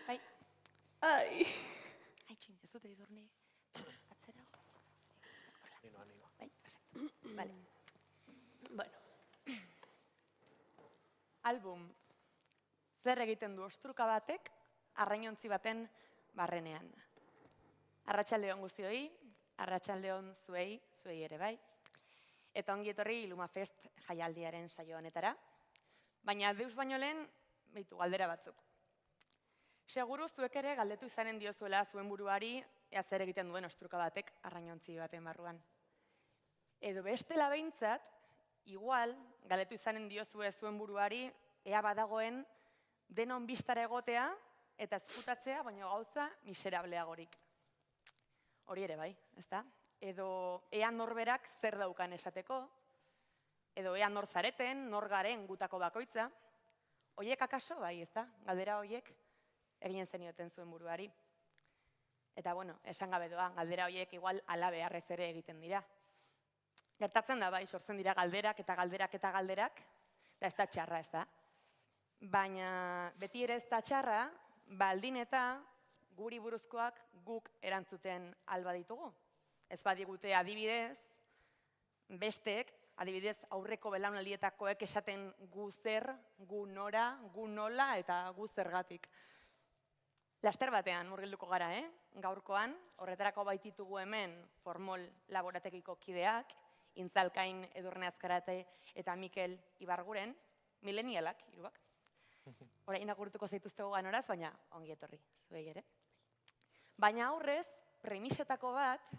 Bai. Ai. Ai, txin, ez dute idurne. Atzera. Ninoa. Bai, perfecto. Vale. Bueno, Album. Zer egiten du ostruka batek arrainontzi baten barrenean. Arratsalde on guztioi, arratsalde on zuei ere bai. Eta ongi etorri Lumafest jaialdiaren saio honetara. Baina deus baino lehen, behitu galdera batzuk. Seguru zuek ere galdetu izanen diozuela zuen buruari ea zer egiten duen ostruka batek arrainontzi baten barruan. Edo bestela behintzat, igual, galdetu izanen diozue zuen buruari ea badagoen denon bistara egotea eta ezkutatzea, baina gauza miserableagorik. Hori ere bai, ezta? Edo ea norberak zer daukan esateko, edo ea nor zareten, nor garen gutako bakoitza. Hoiek akaso bai, ezta? Galdera hoiek eginen zenioten zuen buruari. Eta bueno, esan gabe doa, galdera hoiek igual ala beharrez ere egiten dira. Gertatzen da bai, sortzen dira galderak eta galderak eta galderak, eta ez da txarra, ez da? Baina beti ere ez da txarra, baldin eta guri buruzkoak guk erantzuten alba ditugu. Ez badigute adibidez, besteek, adibidez aurreko belaunaldietakoek esaten gu zer, gu nora, gu nola eta gu zergatik. Laster batean murgilduko gara, Gaurkoan, horretarako baititugu hemen Formol laborategiko kideak, Intzalkain Edurne Azkarate eta Mikel Ibarguren, milenialak, hiruak. Orain agurtuko zaituztegu ganoraz, baina ongi etorri, zuei ere. Baina aurrez, premisetako bat,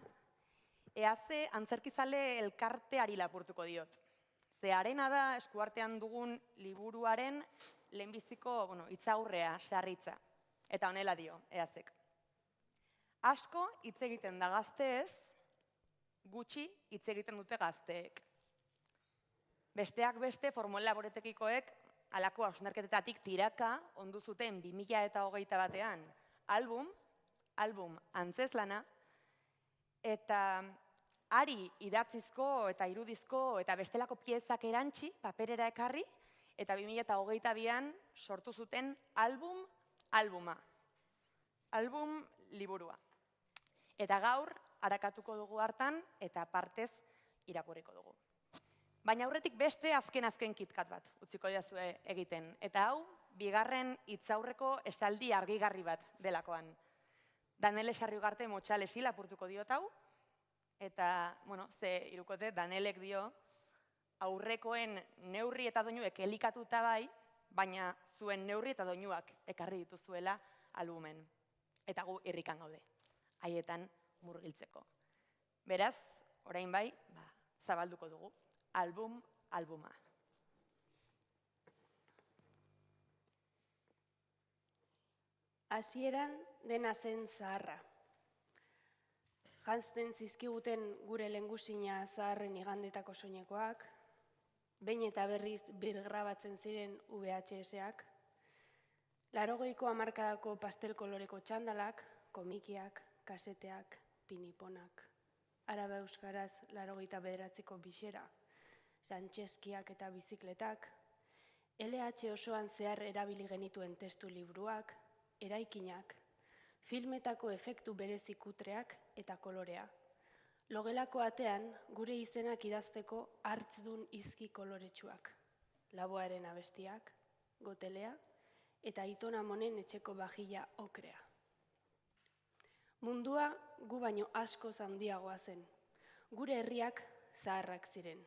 eaze antzerkizale elkarteari lapurtuko diot. Ze arena da eskuartean dugun liburuaren lehenbiziko hitzaurrea, sarritza. Eta honela dio, eazek. Asko hitz egiten da gazteez, gutxi hitz egiten dute gazteek. Besteak beste, Formol laborategikoek halako hausnarketetatik tiraka ondu zuten 2021 batean album antzeslana, eta ari idatzizko eta irudizko eta bestelako piezak erantzi, paperera ekarri, eta 2022an sortu zuten albuma. Album liburua. Eta gaur, arakatuko dugu hartan, eta partez irakurriko dugu. Baina aurretik beste azken kitkat bat, utziko didazue egiten. Eta hau, bigarren hitzaurreko esaldi argigarri bat delakoan. Danele Sarriugarte Motxalesi lapurtuko diot hau, eta, ze irukote, Danelek dio, aurrekoen neurri eta doinuek elikatuta bai, baina zuen neurri eta doinuak ekarri dituzuela albumen. Eta gu irrikan gaude, haietan murgiltzeko. Beraz, orain bai, zabalduko dugu. Albuma. hasieran dena zen zaharra. Janzten zizkiguten gure lehengusina zaharren igandetako soinekoak, behin eta berriz birgrabatzen ziren VHS-ak, 80ko hamarkadako pastel koloreko txandalak, komikiak, kaseteak, piniponak, araba euskaraz 89ko bisera, Santxeskiak eta bizikletak, LH osoan zehar erabili genituen testu libruak, eraikinak, filmetako efektu berezi kutreak eta kolorea. Logelako atean gure izenak idazteko hartzdun izki koloretsuak, Laboaren abestiak, Gotelea eta Aiton Amonen etxeko bajila okrea. Mundua gu baino askoz handiagoa zen. Gure herriak zaharrak ziren.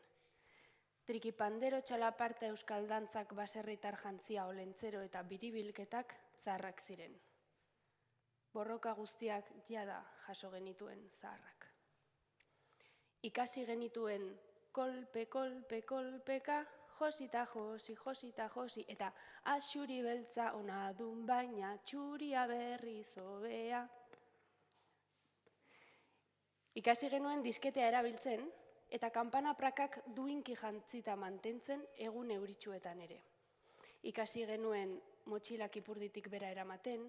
Trikipandero, txalaparta, euskal dantzak, baserritar jantzia, olentzero eta biribilketak zaharrak ziren. Borroka guztiak jada jaso genituen zaharrak. Ikasi genituen kolpe, kolpe, kolpeka, josita josi, eta axuri beltza ona dun baina txuria berriz hobea. Ikasi genuen disketea erabiltzen, eta kanpana prakak duinki jantzita mantentzen egun euritsuetan ere. Ikasi genuen motxilak ipurditik bera eramaten,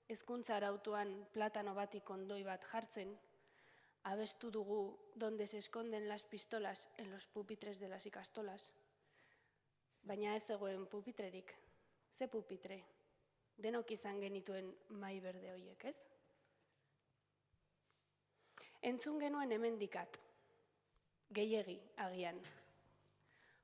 hezkuntza arautuan platano batik ondoi bat jartzen, abestu dugu donde se esconden las pistolas en los pupitres de las ikastolas. Baina ez zegoen pupitrerik. Ze pupitre? Denok izan genituen mai berde horiek, ez? Entzun genuen hemendikat, gehiegi agian.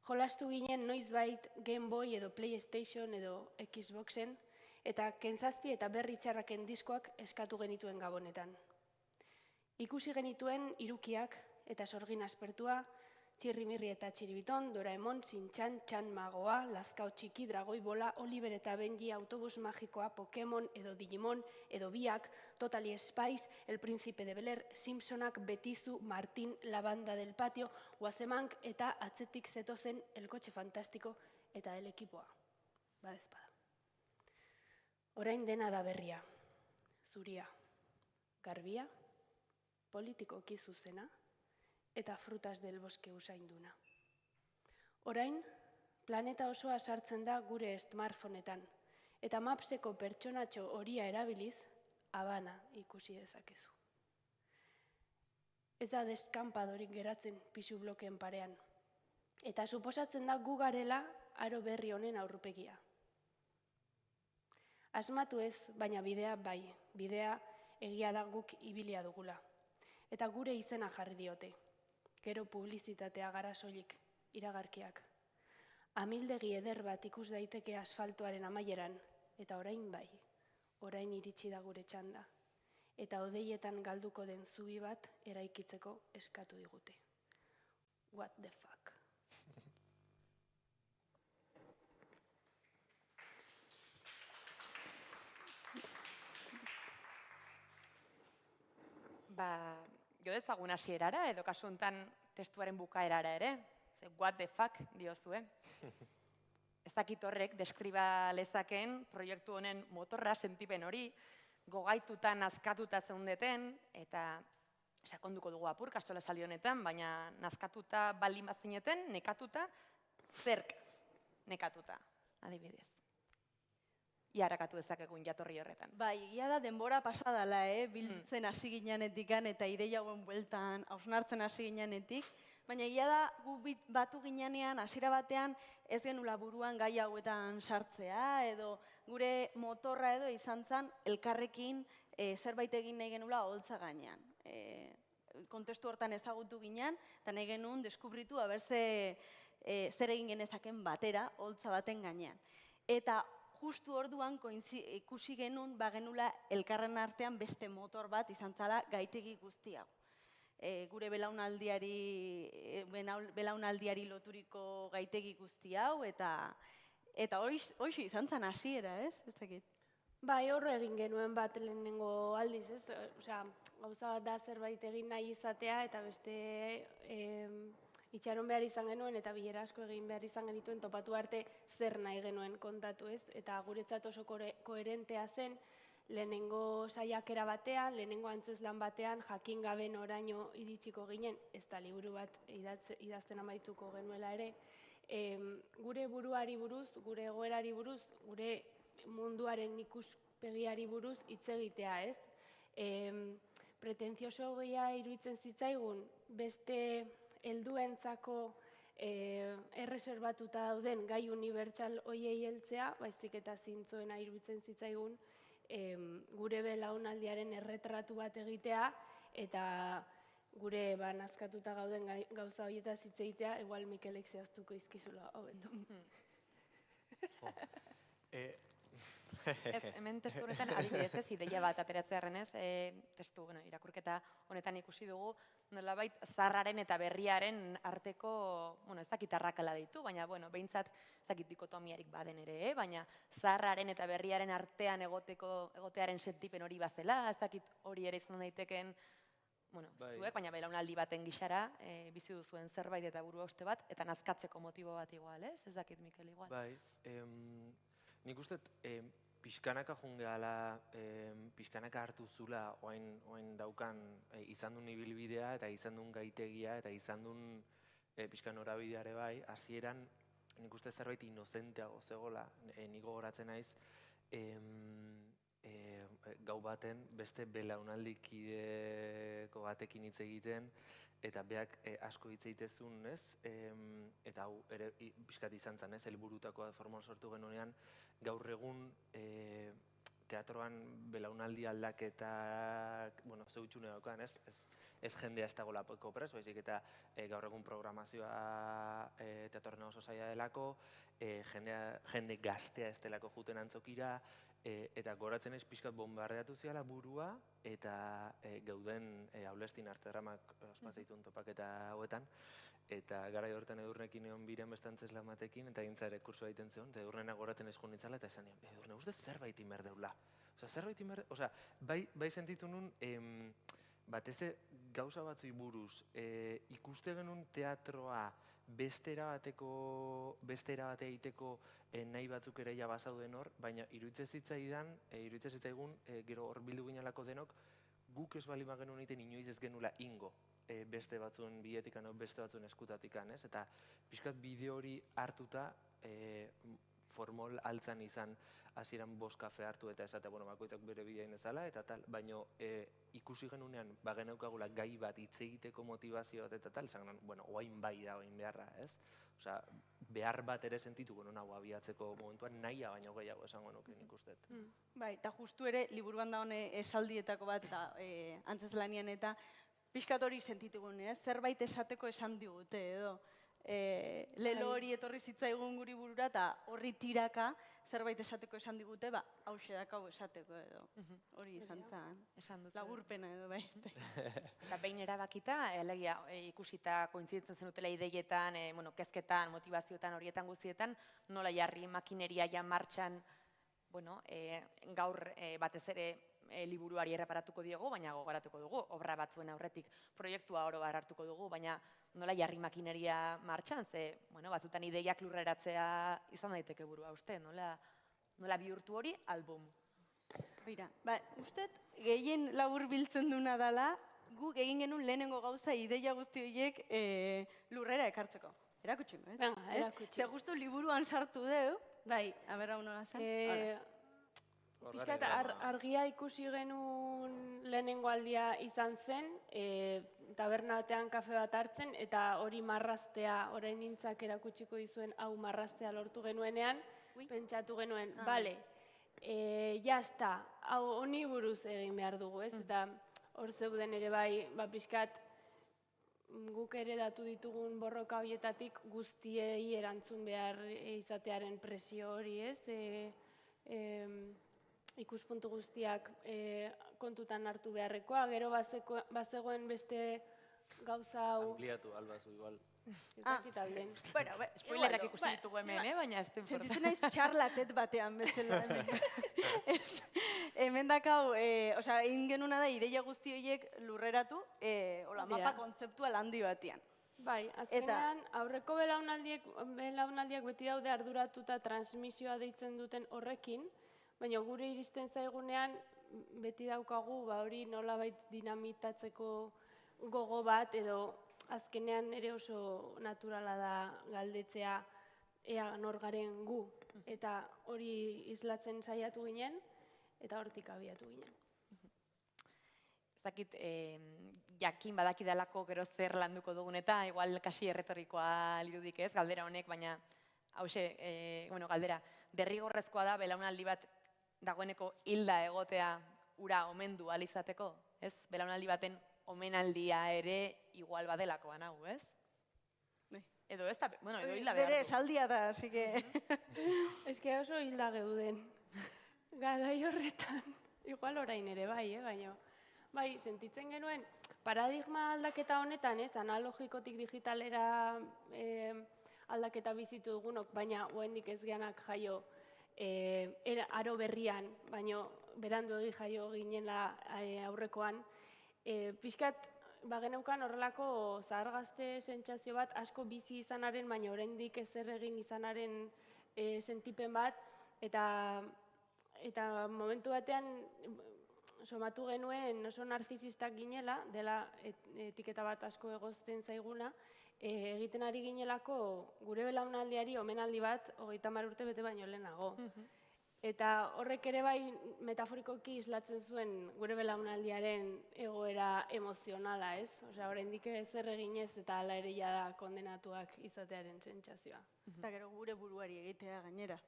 Jolastu ginen noizbait Game Boy edo PlayStation edo Xboxen, eta Kenzazpi eta Berri Txarraken diskoak eskatu genituen gabonetan. Ikusi genituen irukiak eta sorgin aspertua, Txirrimirri eta Txiribiton, Doraemon, Shin-chan, Chan Magoa, Lazkao Txiki, Dragoi Bola, Oliver eta Benji, Autobus Magikoa, Pokemon edo Digimon edo Biak, Totally Spice, El Príncipe de Bel-Air, Simpsonak, Betizu, Martín, La Banda del Patio, Guazemank eta atzetik zetozen El Coche Fantastiko eta El Ekipoa. Badezpada. Orain dena da berria, zuria, garbia, politikoki zuzena, eta frutas del boske usainduna. Orain, planeta osoa sartzen da gure smartphoneetan, eta Mapseko pertsonatxo horia erabiliz, Habana ikusi dezakezu. Ez da deskampadorik geratzen pisu blokeen parean, eta suposatzen da gu garela aro berri honen aurrupegia. Asmatu ez, baina bidea bai, bidea egia da guk ibilia dugula, eta gure izena jarri diote. Gero publizitatea gara soilik, iragarkiak. Amildegi eder bat ikus daiteke asfaltoaren amaieran, eta orain bai, orain iritsi da gure txanda. Eta odeietan galduko den zubi bat eraikitzeko eskatu digute. What the fuck? Jo dezagun hasierara edo kasu honetan testuaren bukaerara ere, ze what the fuck diozue. Ez dakit horrek deskriba lezakeen proiektu honen motorra, sentipen hori, gogaituta, nazkatuta zeundeten, eta sakonduko dugu apur kastola esaldi honetan, baina nazkatuta baldin bazineten, nekatuta, zerk nekatuta, adibidez. Iarakatu dezakegun jatorri horretan. Bai, egia da denbora pasadala, biltzen hasi ginenetik eta ideia hauen bueltan hausnartzen hasi ginenetik, baina egia da gu batu ginenean hasiera batean ez genula buruan gai hauetan sartzea, edo gure motorra edo izan zen elkarrekin zerbait egin nahi genula holtza gainean. Kontestu hortan ezagutu ginean, eta nahi genuen deskubritu zer egin genezaken batera holtza baten gainean. Eta justu orduan ikusi genuen bagenula elkarren artean beste motor bat izan zala gaitegi guzti hau. Gure belaunaldiari loturiko gaitegi guzti hau, eta hori izan zen hasiera, ez? Ez dakit. Bai, horre egin genuen bat lehenengo aldiz, ez? Osea, gauza bat da zerbait egin nahi izatea, eta beste itxaron behar izan genuen eta bilera asko egin behar izan genituen topatu arte zer nahi genuen kontatu, ez? Eta guretzat oso koherentea zen lehenengo saiakera batean, lehenengo antzezlan batean, jakin gabe noraino iritsiko ginen, ez da liburu bat idazten amaituko genuela ere, gure buruari buruz, gure egoerari buruz, gure munduaren ikuspegiari buruz hitz egitea, ez? Pretenzioso gehiago iruditzen zitzaigun beste helduentzako erreserbatuta dauden gai unibertsal hoiei heltzea, baizik eta zintzoena iruditzen zitzaigun gure belaunaldiaren erretratu bat egitea eta gure nazkatuta gauden gauza horietaz hitz egitea, igual Mikelek zehaztuko izkizula hobeto. Hemen testu honetan adibidez ez, ideia bat ateratzearen ez, testu irakurketa honetan ikusi dugu, nolabait zaharraren eta berriaren arteko, ez dakit arrakala ditu, baina behintzat ez dakit dikotomiarik baden ere, baina zaharraren eta berriaren artean egotearen sentipen hori bazela, ez dakit hori ere izan daiteken, zuek, baina belaunaldi baten gixara, bizi duzuen zerbait eta buru hauste bat, eta nazkatzeko motibo bat igual, ez? Ez dakit, Mikel, igual. Bai, nik uste pixkanaka jungeala, pixkanaka hartu zula oain daukan izan duen ibilbidea eta izan duen gaitegia eta izan duen pixkan norabideare bai, hasieran nik uste zerbait inozenteago zegoela, nik gogoratzen naiz, gau baten beste belaunaldikideko batekin hitz egiten eta beak asko hitz egitezun, ez? Eta hau ere pixkat izan zen, ez? Helburutako forman sortu genuenean, gaur egun teatroan belaunaldi aldaketak, bueno, zeutxune daukan, ez jendea ez dago lapoko pres, baizik eta gaur egun programazioa teatroan oso zaila delako, jende gaztea ez delako juten antzokira, eta goratzen ez pixkat bombardeatu ziala burua, eta gauden Aulestin Arteramak ospatzeitun topaketa hauetan, eta gara horretan Edurnekin egon biren beste antzeslan batekin, eta gintza ere kursoa egiten zion, eta Edurnena goratzen ez nitzala, eta esan nian, Edurne, uste zerbait inber deula. Bai sentitu nun, bateze gauza batzui buruz, ikuste genuen teatroa beste erabatea egiteko nahi batzuk ere ja bazauden hor, baina iruditzen zitzaigun, gero hor bildu ginalako denok, guk ez bali genuen egiten inoiz ez genula ingo beste batzuen biletikan, beste batzuen eskutatikan, ez? Eta pixkat bideo hori hartuta, formol altzan izan hasieran 5 kafe hartu eta esate, bueno, bakoitzak bere bideain ezala, eta tal, baina ikusi genunean, bageneukagula gai bat hitz egiteko motivazio bat eta tal, esan genuen, bueno, oain bai da, oain beharra, ez? Osea, behar bat ere sentituko non hau abiatzeko momentuan nahia baino gehiago esango nuke nik uste. Bai, eta justu ere, liburuan da hone esaldietako bat, eta antzezlanian eta pixkat hori sentitugun, zerbait esateko esan digute, edo. Lelo hori etorri zitzaigun guri burura, eta horri tiraka zerbait esateko esan digute, hause dakau esateko, edo. Hori izan zen. Esan duzu. Lagurpena edo, bai. Eta behin erabakita, elegia ikusita kointziditzen zenutela ideietan, kezketan, motivazioetan, horietan guztietan, nola jarri makineria ja martxan, gaur batez ere liburuari erreparatuko diogu, baina gogoratuko dugu, obra batzuen aurretik proiektua oro hartuko dugu, baina nola jarri makineria martxan, ze batzutan ideiak lurreratzea izan daiteke burua uste, nola bihurtu hori album. Beira, uste gehien labur biltzen duna dela, guk egin genuen lehenengo gauza ideia guzti horiek lurrera ekartzeko. Erakutsi, ez? Erakutsi. Ze justu liburuan sartu deu, bai, aber hau nola zen? Piskat argia ikusi genuen lehenengo aldia izan zen, taberna batean kafe bat hartzen, eta hori marraztea, orain nintzak erakutsiko dizuen hau marraztea lortu genuenean, pentsatu genuen, bale, jazta, hau honi buruz egin behar dugu, ez? Eta hor zeuden ere bai, piskat, guk ere datu ditugun borroka horietatik guztiei erantzun behar izatearen presio hori, ez? Ikuspuntu guztiak kontutan hartu beharrekoa, gero bazegoen beste gauza hau... Ampliatu, albazu, igual. Ezakitabien. Spoilerrak ikusi ditugu hemen, baina ez den forma. Sentitzen naiz txarlatet batean bezala. Hemen dakau, egin genuna da ideia guzti horiek lurreratu, mapa kontzeptual handi batean. Bai, azkenean aurreko belaunaldiak beti daude arduratuta transmisioa deitzen duten horrekin, baina gure iristen zaigunean beti daukagu hori nolabait dinamitatzeko gogo bat edo azkenean ere oso naturala da galdetzea ea nor garen gu. Eta hori islatzen saiatu ginen eta hortik abiatu ginen. Zakit, jakin badakidalako gero zer landuko dugun eta igual kasi erretorikoa lirudik ez, galdera honek, baina hause, galdera, derrigorrezkoa da belaunaldi bat dagoeneko hilda egotea ura omendu alizateko, ez? Belaunaldi baten omenaldia ere igual badelakoan hau, ez? Edo ez da, edo hilda behar du. Bere esaldia da, así que... Ez que oso hilda geuden. Garai horretan, igual orain ere bai, baina... Bai, sentitzen genuen, paradigma aldaketa honetan, ez, analogikotik digitalera aldaketa bizitu dugunok, baina oraindik ez geanak jaio aro berrian, baina berandu jaio ginela aurrekoan. Pixkat, bageneukan horrelako zahargazte sentsazio bat, asko bizi izanaren, baina oraindik ezer egin izanaren sentipen bat, eta momentu batean somatu genuen oso narzisistak ginela, dela etiketa bat asko egozten zaiguna, egiten ari ginelako gure belaunaldiari omenaldi bat 30 urte bete baino lehenago. Eta horrek ere bai metaforikoki islatzen zuen gure belaunaldiaren egoera emozionala, ez? Osea, oraindik ezer eginez eta hala ere jada kondenatuak izatearen sentsazioa. Eta gero gure buruari egitea gainera.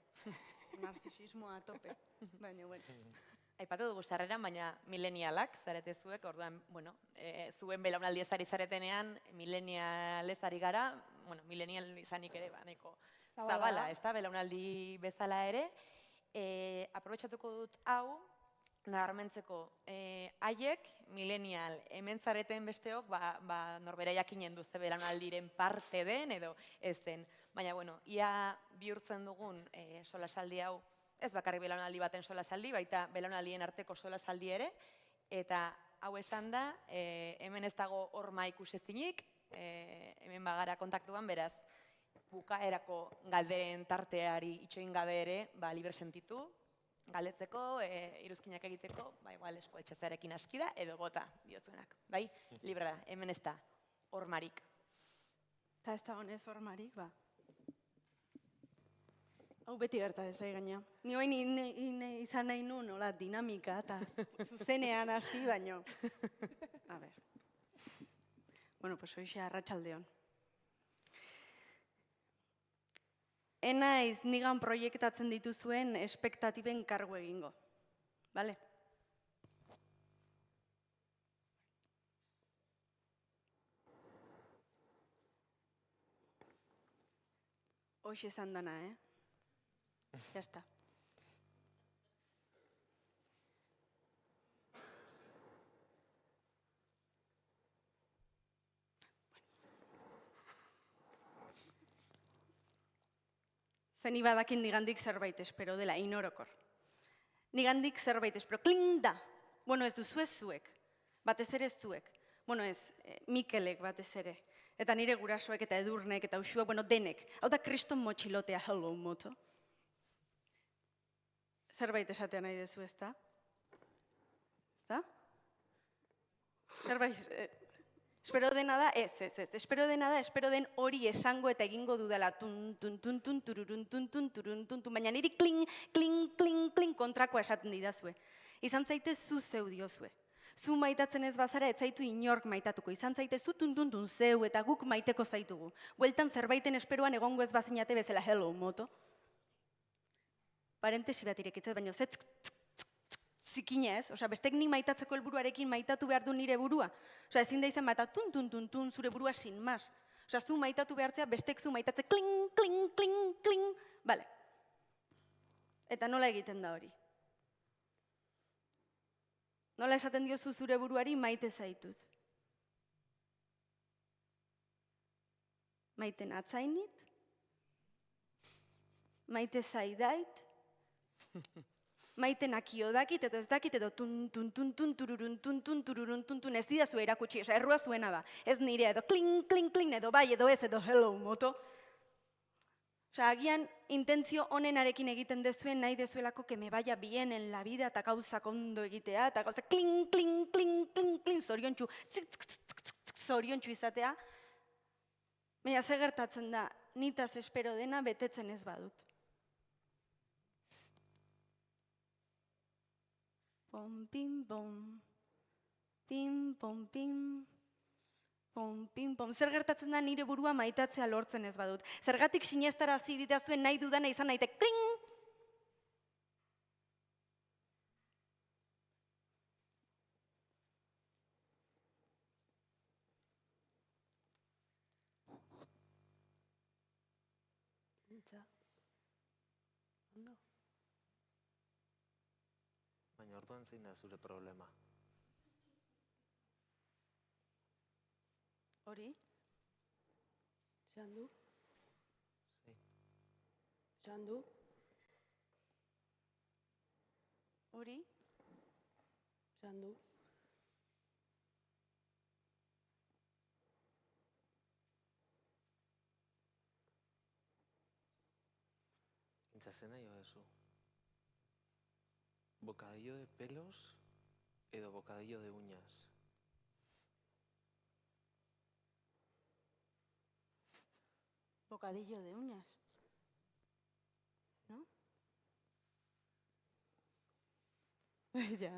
Narzisismoa tope. Baina, bueno. Aipatu dugu sarreran, baina milenialak zarete zuek, orduan, bueno, zuen belaunaldi ezari zaretenean, milenialez ari gara, bueno, milenial izanik ere, nahiko zabala, ez da, belaunaldi bezala ere. Aprobetxatuko dut hau, nabarmentzeko, haiek, milenial, hemen zareten besteok, norbera jakinen du ze belaunaldiren parte den edo ez den. Baina, bueno, ia bihurtzen dugun solasaldi hau, ez bakarrik belaunaldi baten solasaldi, baita belaunaldien arteko solasaldi ere, eta hau esan da, hemen ez dago horma ikusezinik, hemen bagara kontaktuan, beraz, bukaerako galderen tarteari itxoin gabe ere, libre sentitu, galdetzeko, iruzkinak egiteko, igual eskuetxezarekin aski da, edo gota diozuenak, bai? Libre da, hemen ez da hormarik. Eta ez da honez hormarik, ba. Hau beti gerta dezai gaina. Ni hoin izan nahi nuen, hola, dinamika, eta zuzenean hasi, baino. A ber. Bueno, pues hoxe arratsaldeon. Enaiz nigan proiektatzen dituzuen espektatiben kargu egingo. Bale? Hoxe esan dana, Ya está. Zeni badakin nigandik zerbait espero dela, inorokor. Nigandik zerbait espero, kling da! Bueno, ez duzu ez zuek, batez ere ez zuek. Bueno, ez, Mikelek batez ere. Eta nire gurasoek eta Edurnek eta Uxuak, bueno, denek. Hau da kriston motxilotea, hello, moto. Zerbait esatea nahi dezu, ez da? Ez da? Zerbait, espero dena da, ez. Espero dena da, espero den hori esango eta egingo dudala. Tun, turun, baina niri kling kontrakoa esaten didazue. Izan zaitez zu zeu diozue. Zu maitatzen ez bazara, ez zaitu inork maitatuko. Izan zaitez zu tun zeu eta guk maiteko zaitugu. Bueltan zerbaiten esperoan egongo ez bazinate bezala, hello, moto. Parentesi bat irekitzez, baina zikina ez, bestek nik maitatzeko helburuarekin maitatu behar du nire burua. Ezin da izan bat, tun, zure burua sin mas. Zu maitatu behartzea, bestek zu maitatze, kling, bale. Eta nola egiten da hori? Nola esaten diozu zure buruari maite zaitut? Maiten atzainit? Maite zaidait? Maiten akio dakit edo ez dakit edo tun, tururun, ez didazu erakutsi, errua zuena ba. Ez nire edo kling, edo bai, edo ez, edo hello, moto. Agian, intentzio honenarekin egiten dezuen nahi dezuelako que me vaya bien en la vida eta gauzak ondo egitea, eta gauzak kling, zoriontsu izatea. Baina ze gertatzen da, nitaz espero dena betetzen ez badut. Pom, pim, pom, pim, pom, pim, pom, pim, pom. Zer gertatzen da nire burua maitatzea lortzen ez badut. Zergatik sinestarazi ditazuen nahi dudana izan naite, kling! Baina orduan zein da zure problema? Hori? Esan du? Zein? Esan du? Hori? Esan du? Intzazen nahi odezu. ¿Bocadillo de pelos edo bocadillo de uñas? Bocadillo de uñas. ¿No? Ya.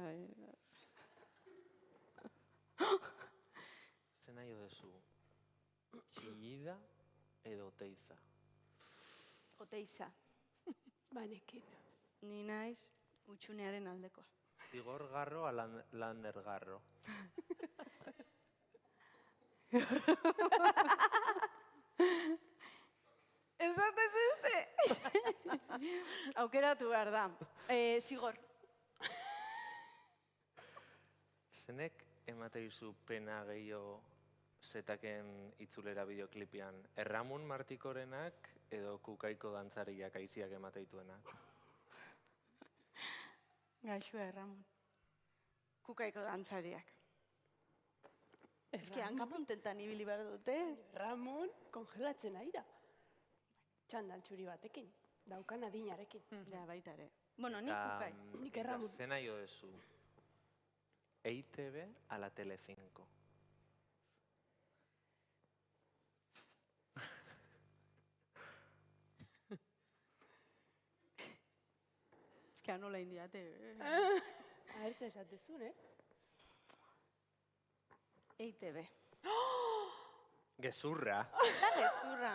Zen nahi odezu. Txillida edo teiza? Oteiza. Banekin. Ni naiz utxunearen aldekoa. Zigor garro, lander garro. Esatez este? Aukeratu behar da. Zigor. Zenek emate izu pena gehiago zetaken itzulera bideoklipian? Erramun Martikorenak edo Kukaiko dantzariak aiziak emateituenak? Gaixua, Ramon. Kukaiko dantzariak. Ez que hankapuntetan ibili behar dute. Ramon kongelatzen ari da. Txandal txuri batekin, daukan adinarekin. Ja, baita ere. Bueno, nik kukai. Nik Erramun. Zena jo dezu. EITB ala Telecinco. Ez que anola indiate. A ez esatezun, EITB. Gezurra. Eta gezurra.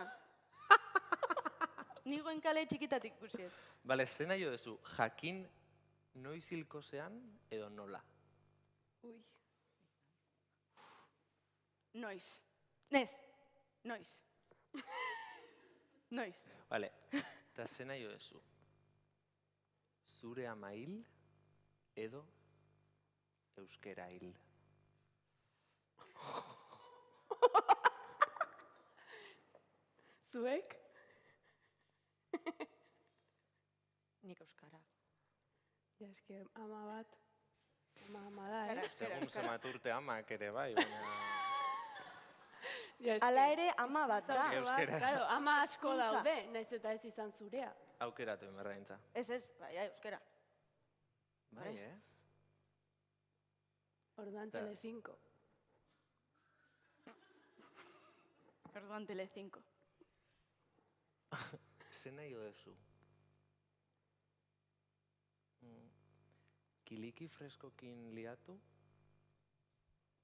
Nigoen kale txikitatik kusiet. Bale, zena jo dezu, jakin noiz hilko zean edo nola? Ui. Noiz. Nez. Noiz. Noiz. Bale, eta zena jo dezu, zure ama hil edo euskera hil? Zuek? Nik euskara. Ja, eske ama bat, ama da, Segun zemat urte amak ere bai, baina... Ja, eske, Hala ere, ama bat da. Euskera. Claro, ama asko Hizkuntza. daude, naiz eta ez izan zurea. Aukeratu inberdaintza. Ez, bai, euskera. Bai, Orduan Da. Telecinco. Orduan Telecinco. Zena jo dezu. Kiliki freskokin liatu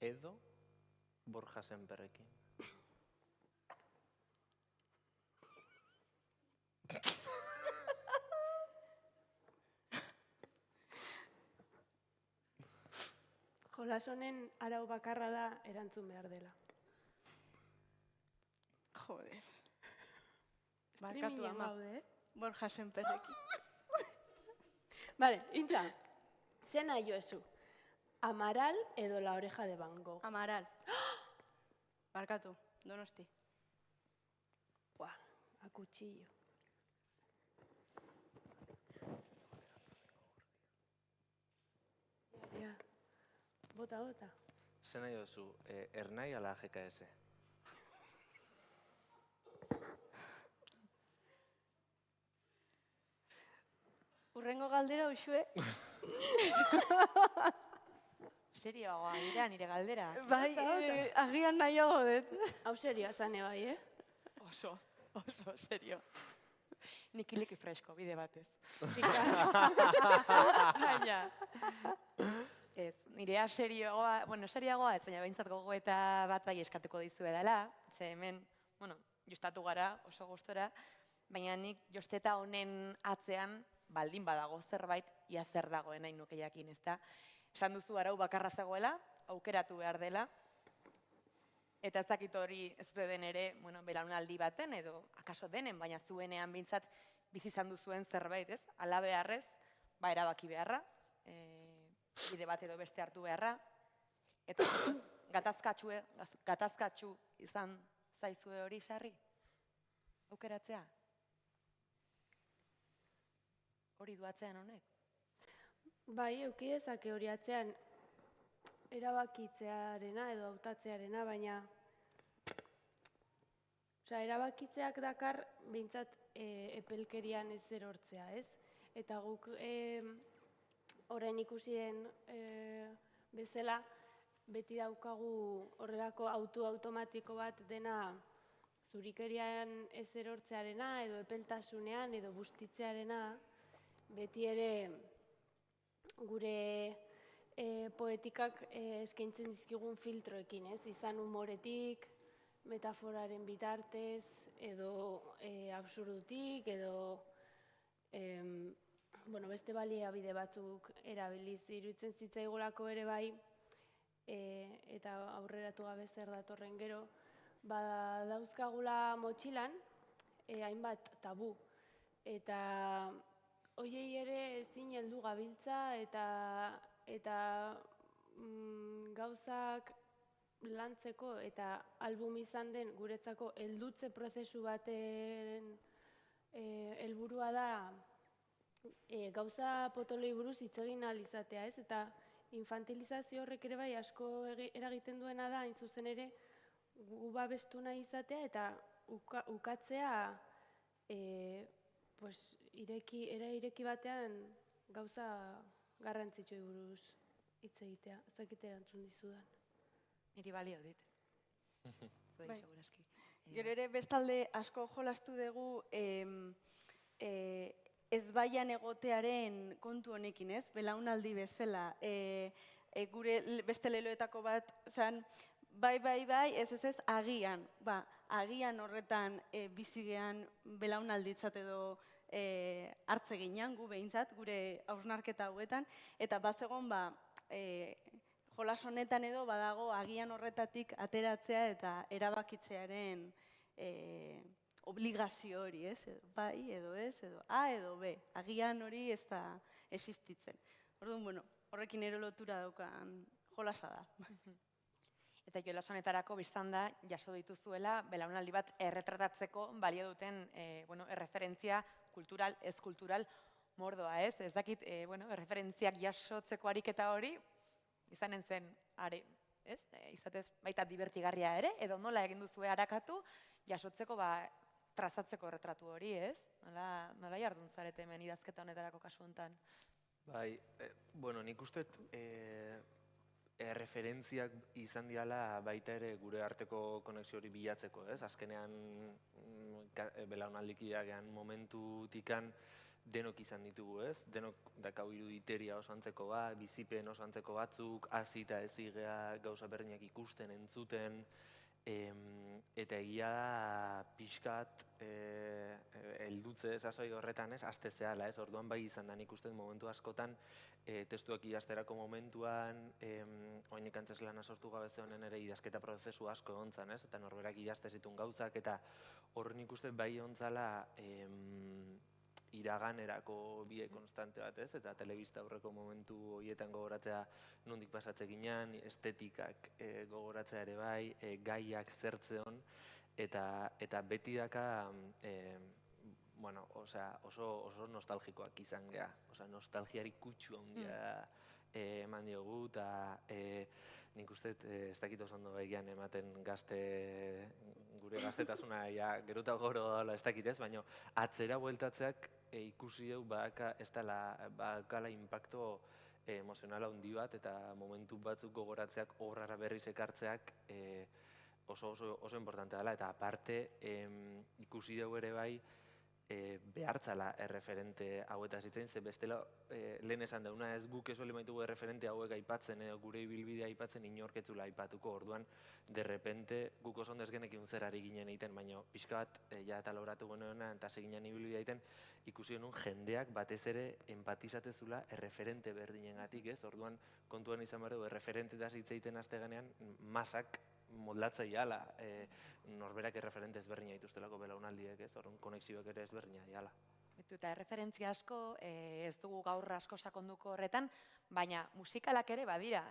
edo Borja Semperrekin. Jolas honen arau bakarra da erantzun behar dela. Joder. Barkatu Streamingen ama. gaude, Borja Semperrekin. Vale, Intza, zena jo ezu. Amaral edo la oreja de Van Gogh. Amaral. Barkatu, Donosti. Buah, a cuchillo. Ja, bota. Zena jo dezu, Ernai ala GKS? Urrengo galdera usue. Serioagoa dira nire galdera. Bai, agian nahiago dut. Hau serioa zane bai, Oso serio. Nik iliki fresko, bide batez. Baina, ez, nirea serioagoa ez, baina behintzat gogoeta bat bai eskatuko dizue dela, ze hemen, jostatu gara oso gustora, baina nik josteta honen atzean baldin badago zerbait, ia zer dagoen nahi nuke jakin, ezta? Esan duzu arau bakarra zegoela, aukeratu behar dela, eta ez dakit hori ez den ere, belaunaldi baten edo akaso denen, baina zuenean bintzat bizi izan duzuen zerbait, ez? Ala beharrez, erabaki beharra, bide bat edo beste hartu beharra, eta gatazkatxu izan zaizue hori sarri? Aukeratzea? Hori duatzean honek? Bai, euki dezake hori atzean erabakitzearena edo hautatzearena, baina erabakitzeak dakar behintzat epelkerian ez erortzea, ez? Eta guk orain ikusi den bezala beti daukagu horrelako auto automatiko bat dena zurikerian ez erortzearena edo epeltasunean edo bustitzearena beti ere gure poetikak eskaintzen dizkigun filtroekin, ez? Izan humoretik, metaforaren bitartez, edo absurdutik, edo beste baliabide batzuk erabiliz iruditzen zitzaigulako ere bai, eta aurreratu gabe zer datorren gero, dauzkagula motxilan hainbat tabu. Eta hoiei ere ezin heldu gabiltza eta gauzak lantzeko eta album izan den guretzako heldutze prozesu baten helburua da gauza potolei buruz hitz egin ahal izatea, ez? Eta infantilizazio horrek ere bai asko eragiten duena da, hain zuzen ere, gu babestu nahi izatea eta ukatzea ireki batean gauza garrantzitsuei buruz hitz egitea. Ez dakit erantzun dizudan. Niri balio dit. Zuei, Bai. seguraski. Gero ere bestalde asko jolastu dugu ezbaian egotearen kontu honekin, ez? Belaunaldi bezala. Gure beste leloetako bat zen, bai, ez, agian. Agian horretan bizigean belaunalditzat edo hartze ginean, gu behintzat, gure hausnarketa hauetan. Eta bazegon, jolas honetan edo badago agian horretatik ateratzea eta erabakitzearen obligazio hori, ez? Bai edo ez, edo A edo B. Agian hori ez da existitzen. Orduan, horrekin ere lotura daukan jolasa da. Eta jolas honetarako biztan da, jaso dituzuela, belaunaldi bat erretratatzeko balio duten erreferentzia kultural, ez kultural, mordoa, ez? Ez dakit, erreferentziak jasotzeko ariketa hori, izanen zen, ez? Izatez baita divertigarria ere, edo nola egin duzue arakatu, jasotzeko, trazatzeko erretratu hori, ez? Nola jardun zarete hemen idazketa honetarako kasu honetan? Bai, nik uste referentziak izan diala baita ere gure arteko konexio hori bilatzeko, ez? Azkenean belaunaldikideak gehan momentutikan denok izan ditugu, ez? Denok dakau iruditeria oso antzeko bat, bizipen oso antzeko batzuk, hasi eta ezigea gauza berdinak ikusten, entzuten, eta egia da pixkat heldutze sasoi horretan, ez? Aste zehala, ez? Orduan bai izan da nik uste momentu askotan testuak idazterako momentuan, oainik antzeslana sortu gabe zehonen ere idazketa prozesu asko egon zan, ez? Eta norberak idazte zituen gauzak, eta hor nik uste bai ontzala iraganerako bide konstante bat, ez? Eta telebista aurreko momentu horietan gogoratzea nondik pasatze ginean, estetikak gogoratzea ere bai, gaiak zertzeon, eta beti daka oso nostalgikoak izan geha. Nostalgiari kutsu handia eman diogu, eta nik uste ez dakit oso ondo egian ematen gure gaztetasuna geruta goro ez dakit ez, baina atzera bueltatzeak ikusi dugu bakala impacto emozionala handi bat, eta momentu batzuk gogoratzeak horrara berriz ekartzeak oso importante dela, eta aparte ikusi dugu ere bai behartzala erreferente hauetaz itzein, ze bestela lehen esan dauna ez guk ez maitugu erreferente hauek aipatzen edo gure ibilbidea aipatzen inorketzula aipatuko, orduan derrepente guk oso ondez genekin zerari ginen egiten, baina pixka bat ja eta loratu genuena eta seginen ibilbidea egiten ikusi genuen jendeak batez ere empatizatezula erreferente berdinengatik, ez? Orduan kontuan izan behar du erreferente da zitzeiten azte ganean masak moldatzei ala, norberak erreferente ezberdina dituztelako belaunaldiek, ez? Orduan konexioak ere ezberdina diala. Eta erreferentzia asko, ez dugu gaur asko sakonduko horretan, baina musikalak ere badira.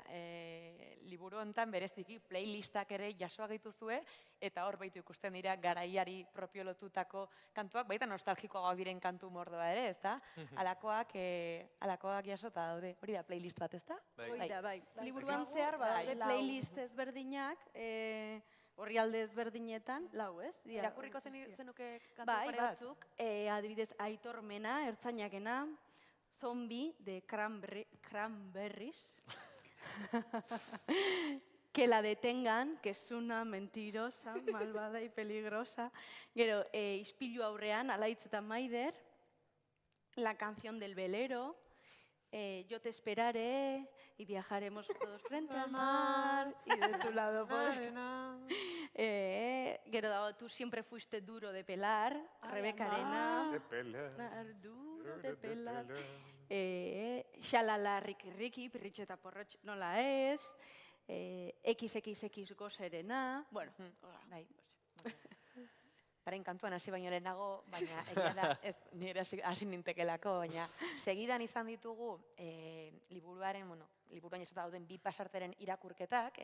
Liburu honetan bereziki playlistak ere jasoak dituzue, eta hor baitu ikusten dira garaiari propio lotutako kantuak, baita nostalgikoa diren kantu mordoa ere, ezta? Alakoak jasota daude. Hori da playlist bat, ezta? Bai. Liburuan zehar badaude playlist ezberdinak, orrialde ezberdinetan, lau, ez? Irakurriko zenuke kantu bai, pare bat? batzuk, adibidez, Aitor Mena, Ertzainakena, Zombie, de Cranberries, que la detengan, que es una mentirosa, malvada y peligrosa. Gero, Ispilu aurrean, Alaitz eta Maider, La canción del velero, Yo te esperaré y viajaremos todos frente al mar y de tu lado Gero dago, tú siempre fuiste duro de pelar, Rebeca Arena. De pelar. Duro no te pelan. Xalala, riki, pirritxo eta porrotx, nola ez. XXX gozerena. Bueno, hola. Bai. Parain kantuan hasi baino lehenago, baina egia da, ez nire hasi nintekelako, baina segidan izan ditugu liburuan jasota dauden bi pasarteren irakurketak,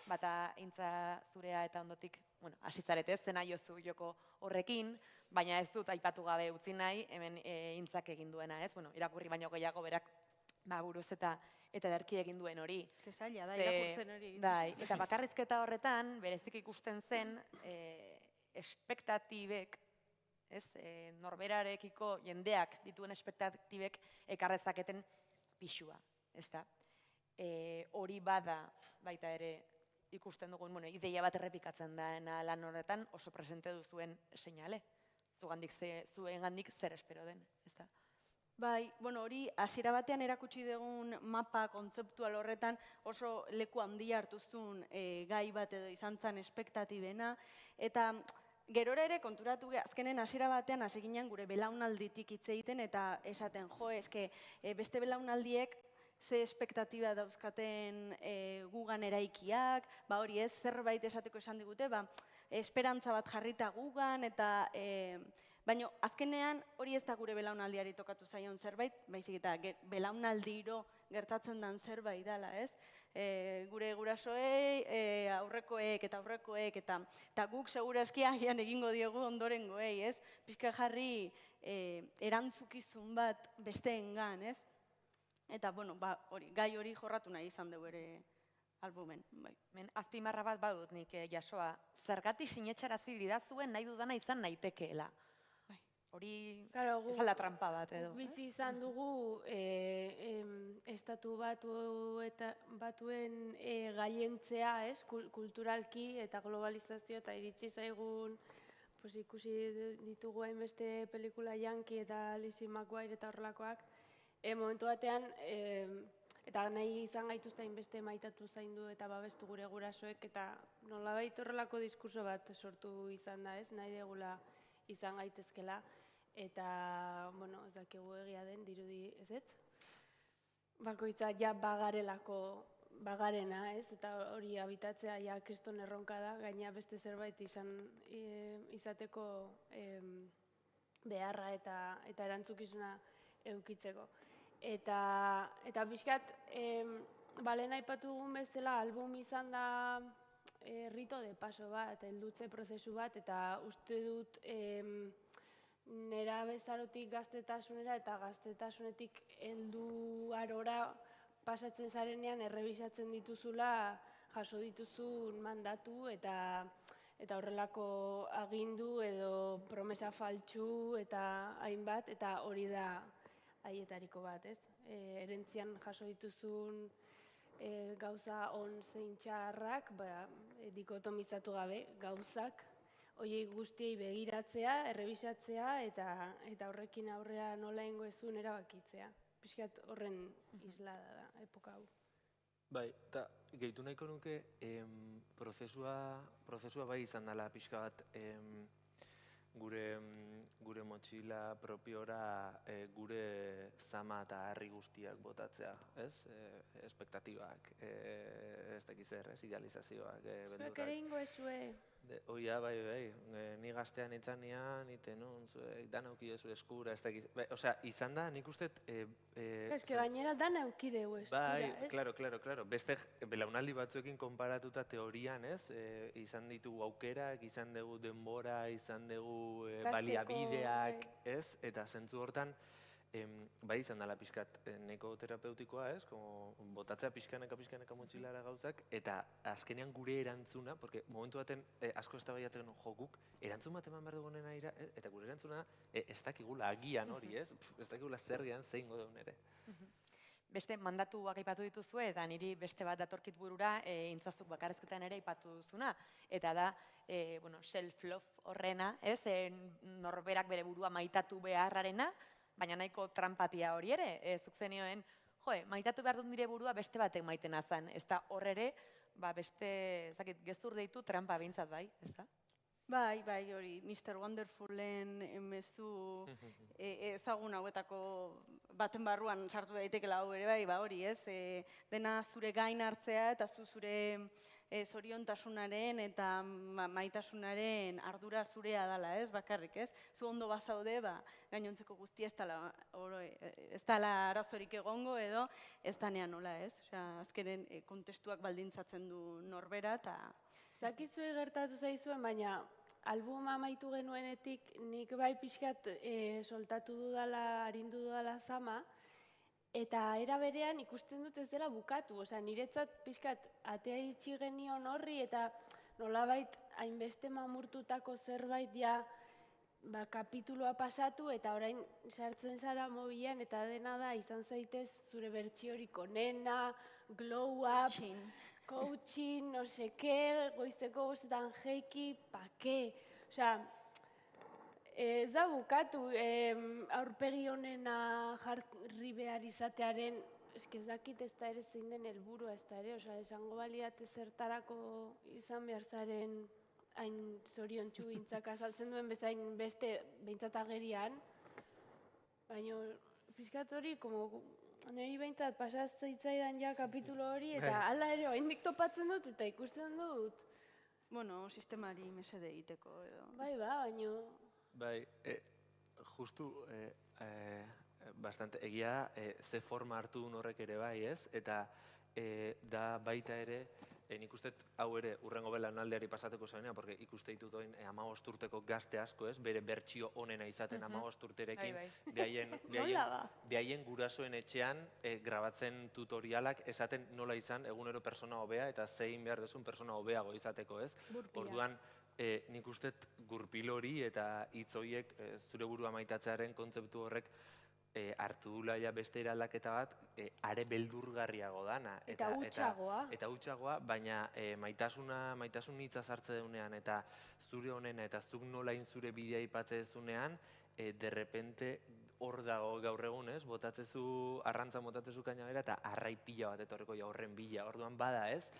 bata Intza zurea eta ondotik, hasi zarete ez, zena jozu joko horrekin, baina ez dut aipatu gabe utzi nahi, hemen Intzak egin duena ez, irakurri baino gehiago berak buruz eta ederki egin duen hori. Ez zaila da, irakurtzen hori. Bai, eta bakarrizketa horretan, berezik ikusten zen, espektatibek, norberarekiko jendeak dituen espektatibek ekarrezaketen pixua, ez da? Hori bada baita ere ikusten dugun, ideia bat errepikatzen da lan horretan oso presente duzuen seinale. Zuengandik zer espero den, ez da? Bai, hori hasiera batean erakutsi dugun mapa kontzeptual horretan oso leku handia hartuztun gai bat edo izan zen espektatibena, eta gerora ere konturatu azkenen hasiera batean hasi ginen gure belaunalditik hitz egiten eta esaten beste belaunaldiek ze espektatiba dauzkaten gugan eraikiak, hori ez zerbait esateko esan digute, esperantza bat jarrita gugan eta baina azkenean hori ez da gure belaunaldiari tokatu zaion zerbait, baizik eta belaunaldiro gertatzen den zerbait dela, ez? Gure gurasoei, aurrekoek eta guk segurazki agian egingo diogu ondorengoei, ez? Pixka jarri erantzukizun bat besteengan, ez? Eta, gai hori jorratu nahi izan dugu ere albumen. Azpimarra bat badut nik jasoa, zergatik sinetxarazi didazuen nahi dudana izan naitekeela. Hori ezala trampa bat edo. Bizi izan dugu estatu batuen gaientzea, kulturalki eta globalizazio eta iritsi zaigun ikusi ditugu hainbeste pelikula Yankee eta Lizzie McGuire eta horrelakoak. Momentu batean, eta nahi izan gaituzte hainbeste maitatu zaindu eta babestu gure gurasoek eta nolabait horrelako diskurso bat sortu izan da, ez? Nahi degula izan gaitezkela, eta, ez dakigu egia den, dirudi ez? Bakoitza ja bagarena, ez? Eta hori habitatzea ja kriston erronka da, gaina beste zerbait izateko beharra eta erantzukizuna edukitzeko. Eta bizkat, lehen aipatu dugun bezala, album izan da rito de paso bat, heldutze prozesu bat, eta uste dut nera bezarotik gaztetasunera eta gaztetasunetik heldu arora pasatzen zarenean errebisatzen dituzula jaso dituzun mandatu eta horrelako agindu edo promesa faltsu eta hainbat, eta hori da haietariko bat, ez? Erentzian jaso dituzun gauza on zein txarrak, dikotomizatu gabe gauzak, horiei guztiei begiratzea, errebisatzea eta horrekin aurrera nola ingo ezun erabakitzea. Piskat horren islada da, epoka hau. Bai, eta gehitu nahiko nuke prozesua bai izan dela pixka bat gure motxila propiora gure zama eta harri guztiak botatzea, ez? Espektatibak, ez dakiz zer, idealizazioak, beldurrak. Zuek ere ingo ezue? Oia, bai, ni gaztean itzanean, dana eukideu eskura, ez dakiz. Osea, izan da, nik uste... Ez que gainera dana eukideu eskura, ez? Bai, klaro. Beste belaunaldi batzuekin konparatuta teorian, ez? Izan ditugu aukerak, izan dugu denbora, izan dugu baliabideak, ez? Eta zentzu hortan, bai izan dela pixkat neko terapeutikoa, ez? Botatzea pixkanaka motxilara gauzak, eta azkenean gure erantzuna, porque momentu baten asko eztabaidatzen jokuk, erantzun bat eman behar dugunen aira, eta gure erantzuna ez dakigula agian hori, ez? Ez dakigula zer dian zein godeun ere. Beste mandatuak aipatu dituzue, eta niri beste bat datorkit burura, Intzazuk bakarrizketan ere aipatu duzuna, eta da, self-love horrena, ez? Norberak bere burua maitatu beharrarena, baina nahiko trampatia hori ere, zuk zenioen, maitatu behar dut nire burua beste batek maiten azan, ez da hor ere, beste, gezur deitu trampa bintzat bai, ez da? Bai, hori, Mr. Wonderfulen mezu ezagun hauetako baten barruan sartu daitekela hau ere, bai, hori, ez? Dena zure gain hartzea eta zure zoriontasunaren eta maitasunaren ardura zurea dela, ez? Bakarrik, ez? Zu ondo bazaude, gainontzeko guztia ez dela arazorik egongo edo ez danean nola, ez? Osea, azkenen kontestuak baldintzatzen du norbera eta... Zakizue gertatu zaizuen, baina albuma amaitu genuenetik nik bai pixkat soltatu dudala, arindu dudala zama, eta era berean ikusten dut ez dela bukatu. Osea, niretzat pixkat atea itxi genion horri eta nolabait hainbeste mamurtutako zerbait ja kapituloa pasatu eta orain sartzen zara mobilan eta dena da izan zaitez zure bertsiorik onena, glow up, coaching, no sé qué, goizeko bostetan jeiki, pa qué? Osea, ez da bukatu aurpegi honena jarri behar izatearen, ez dakit ez da ere zein den helburua ez da ere, osea, esango baliate zertarako izan behar zaren hain zoriontsu gintzak azaltzen duen bezain beste behintzat agerian, baina pixkat hori, niri behintzat pasatzaitzaidan ja kapitulo hori, eta hala ere, oraindik topatzen dut eta ikusten dut. Bueno, sistemari mesede egiteko edo. Baina... Bai, justu, bastante, egia ze forma hartu duen horrek ere bai, ez? Eta da baita ere, nik uste hau ere urrengo belaunaldiari pasateko zainea, porque ikuste ditut oin 15 urteko gazte asko, ez? Bere bertsio onena izaten 15 urterekin, behaien gurasoen etxean grabatzen tutorialak esaten nola izan egunero persona hobea eta zein behar duzun persona hobeago izateko, ez? Orduan, nik uste gurpil hori eta hitz horiek zure burua maitatzearen kontzeptu horrek hartu dula ja beste eraldaketa bat, are beldurgarriago dana. Eta hutsagoa. Eta hutsagoa, baina maitasun hitza sartze deunean eta zure honena eta zuk nolain zure bidea ipatze dezunean, derrepente hor dago gaur egun, ez? Arrantzan botatzezu kaina bera eta arrai pila bat etorreko ja horren bila. Orduan bada, ez?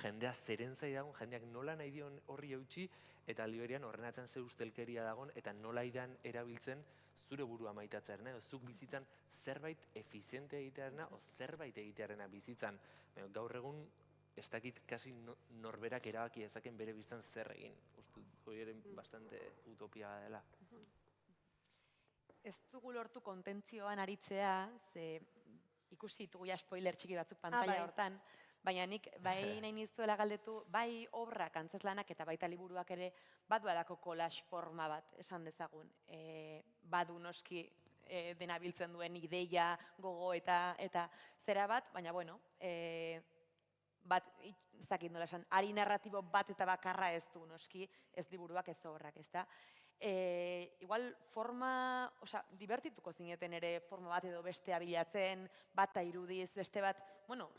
Jendea zeren zai dagoen, jendeak nola nahi dion horri eutxi eta liberian horren atzen ze ustelkeria dagoen eta nola idan erabiltzen zure burua maitatzearena, zuk bizitzan zerbait efiziente egitearena, o zerbait egitearena bizitzan. Gaur egun, ez dakit kasi norberak erabaki ezaken bere biztan zer egin. Hori ere bastante utopia dela. Ez dugu lortu kontentzioan aritzea, ze ikusi ditugu ja spoiler txiki batzuk pantalla hortan, baina nik bai nahi nizuela galdetu, bai obrak, antzezlanak eta baita liburuak ere badualako collage forma bat, esan dezagun. Badu noski dena biltzen duen ideia, gogo eta zera bat, baina bueno, bat, ez dakit nola esan, ari narratibo bat eta bakarra ez du noski, ez liburuak ez obrak, ez da. Igual forma, divertituko zineten ere forma bat edo bestea bilatzen, bat irudiz, beste bat, bueno,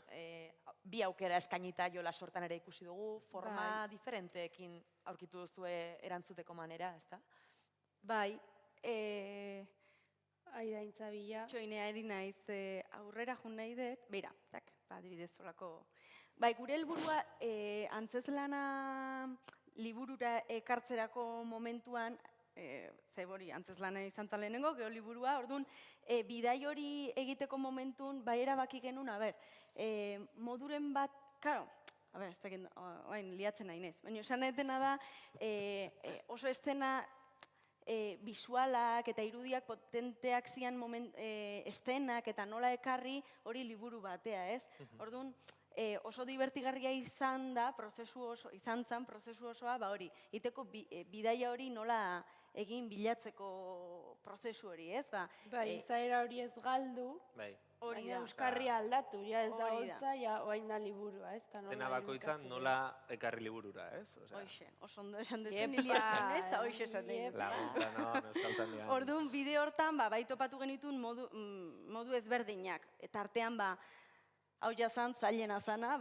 bi aukera eskainita jola sortan ere ikusi dugu, forma diferenteekin aurkitu duzue erantzuteko manera, ez da? Bai, Aida intzabila. Txoinea eri naiz aurrera jun nahi dut, beira, adibidez olako. Bai, gure helburua antzezlana liburura ekartzerako momentuan, zebori antzezlana izan lehenengo, geho liburua, orduan, bidai hori egiteko momentun, bai erabaki genuen, moduren bat, karo, ez dakit, oain liatzen nahi nez, baina esan etena da, oso estena bisualak eta irudiak potenteak zian estenak eta nola ekarri hori liburu batea, ez? Orduan, oso divertigarria izan zen prozesu osoa, hori, iteko bidaia hori nola egin bilatzeko prozesu hori, ez? Bai, izaera hori ez galdu, baina euskarria aldatu, ja ez da holtza, ja oain da liburua, ez? Dena bakoitzan nola ekarri liburura, ez? Hoxe, oso ondo esan duzu niliatzen, ez? Eta hoxe esan duzu. Laguntza, no euskaltzan dian. Orduan, bide hortan, bai topatu genitun modu ezberdinak, eta artean, hau jazan, zailena zana,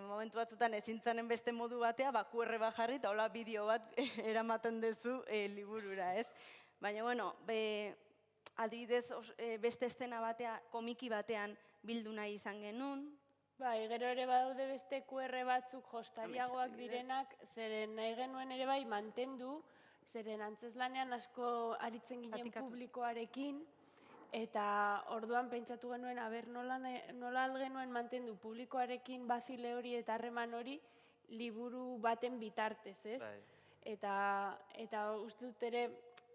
momentu batzutan ezintzanen beste modu batea, QR bat jarri eta hola bideo bat eramaten duzu liburura, ez? Baina, bueno, adibidez beste estena batea, komiki batean bildu nahi izan genuen, Bai, gero ere badaude beste QR batzuk jostariagoak direnak, zeren nahi genuen ere bai mantendu, zeren antzeslanean asko aritzen ginen Zatikatu. publikoarekin, eta orduan pentsatu genuen, aber nola algenuen mantendu publikoarekin bazile hori eta harreman hori liburu baten bitartez, ez? Bai. Eta uste dut ere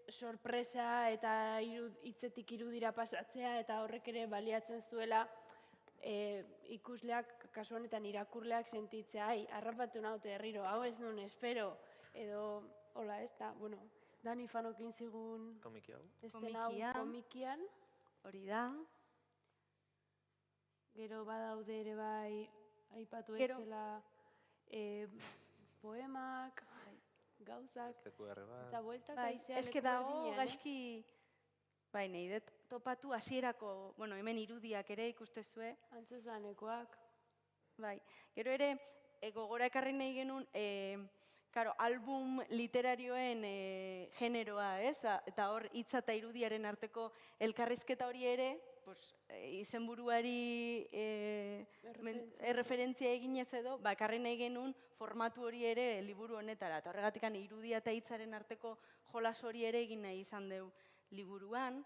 sorpresa eta hitzetik irudira pasatzea eta horrek ere baliatzen zuela ikusleak, kasu honetan irakurleak sentitzea, harrapatu naute herriro, hau ez nun espero, edo, hola ez da, bueno, Dani Fanokin zigun Komiki hau? estena hau Komikian. komikian, Hori da. gero badaude ere bai, aipatu Gero. ezela poemak, gauzak, Beste QR bat. eta bueltak Bai, aizea eske leku dago berdinean, gaizki, bai, nahi dut topatu hasierako, bueno, hemen irudiak ere ikustezue, Antzeslanekoak, bai. Gero ere, gogora ekarri nahi genuen, karo, album literarioen generoa, ez? Eta hor, hitza eta irudiaren arteko elkarrizketa hori ere, pues, izenburuari erreferentzia eginez edo, bakarri nahi genuen formatu hori ere liburu honetara. Eta horregatik irudia eta hitzaren arteko jolas hori ere egin nahi izan dugu liburuan.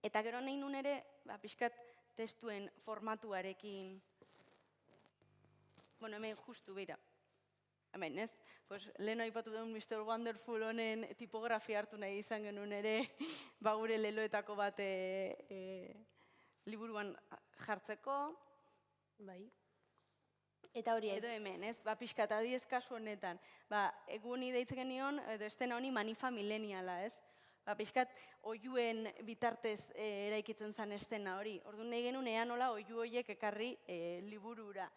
Eta gero nahi nun ere, pixkat testuen formatuarekin, bueno, hemen justu, beira, hemen, ez? Pues, lehen aipatu duen Mr. Wonderful honen tipografia hartu nahi izan genuen ere, gure leloetako bat liburuan jartzeko. bai. Eta hori, Edo hemen, ez? Pixkat, adiez kasu honetan. Egun deitzen genion, edo estena honi manifa mileniala, ez? Pixkat, oiuen bitartez eraikitzen zen estena hori. Orduan nahi genuen, ea nola oiu horiek ekarri liburura.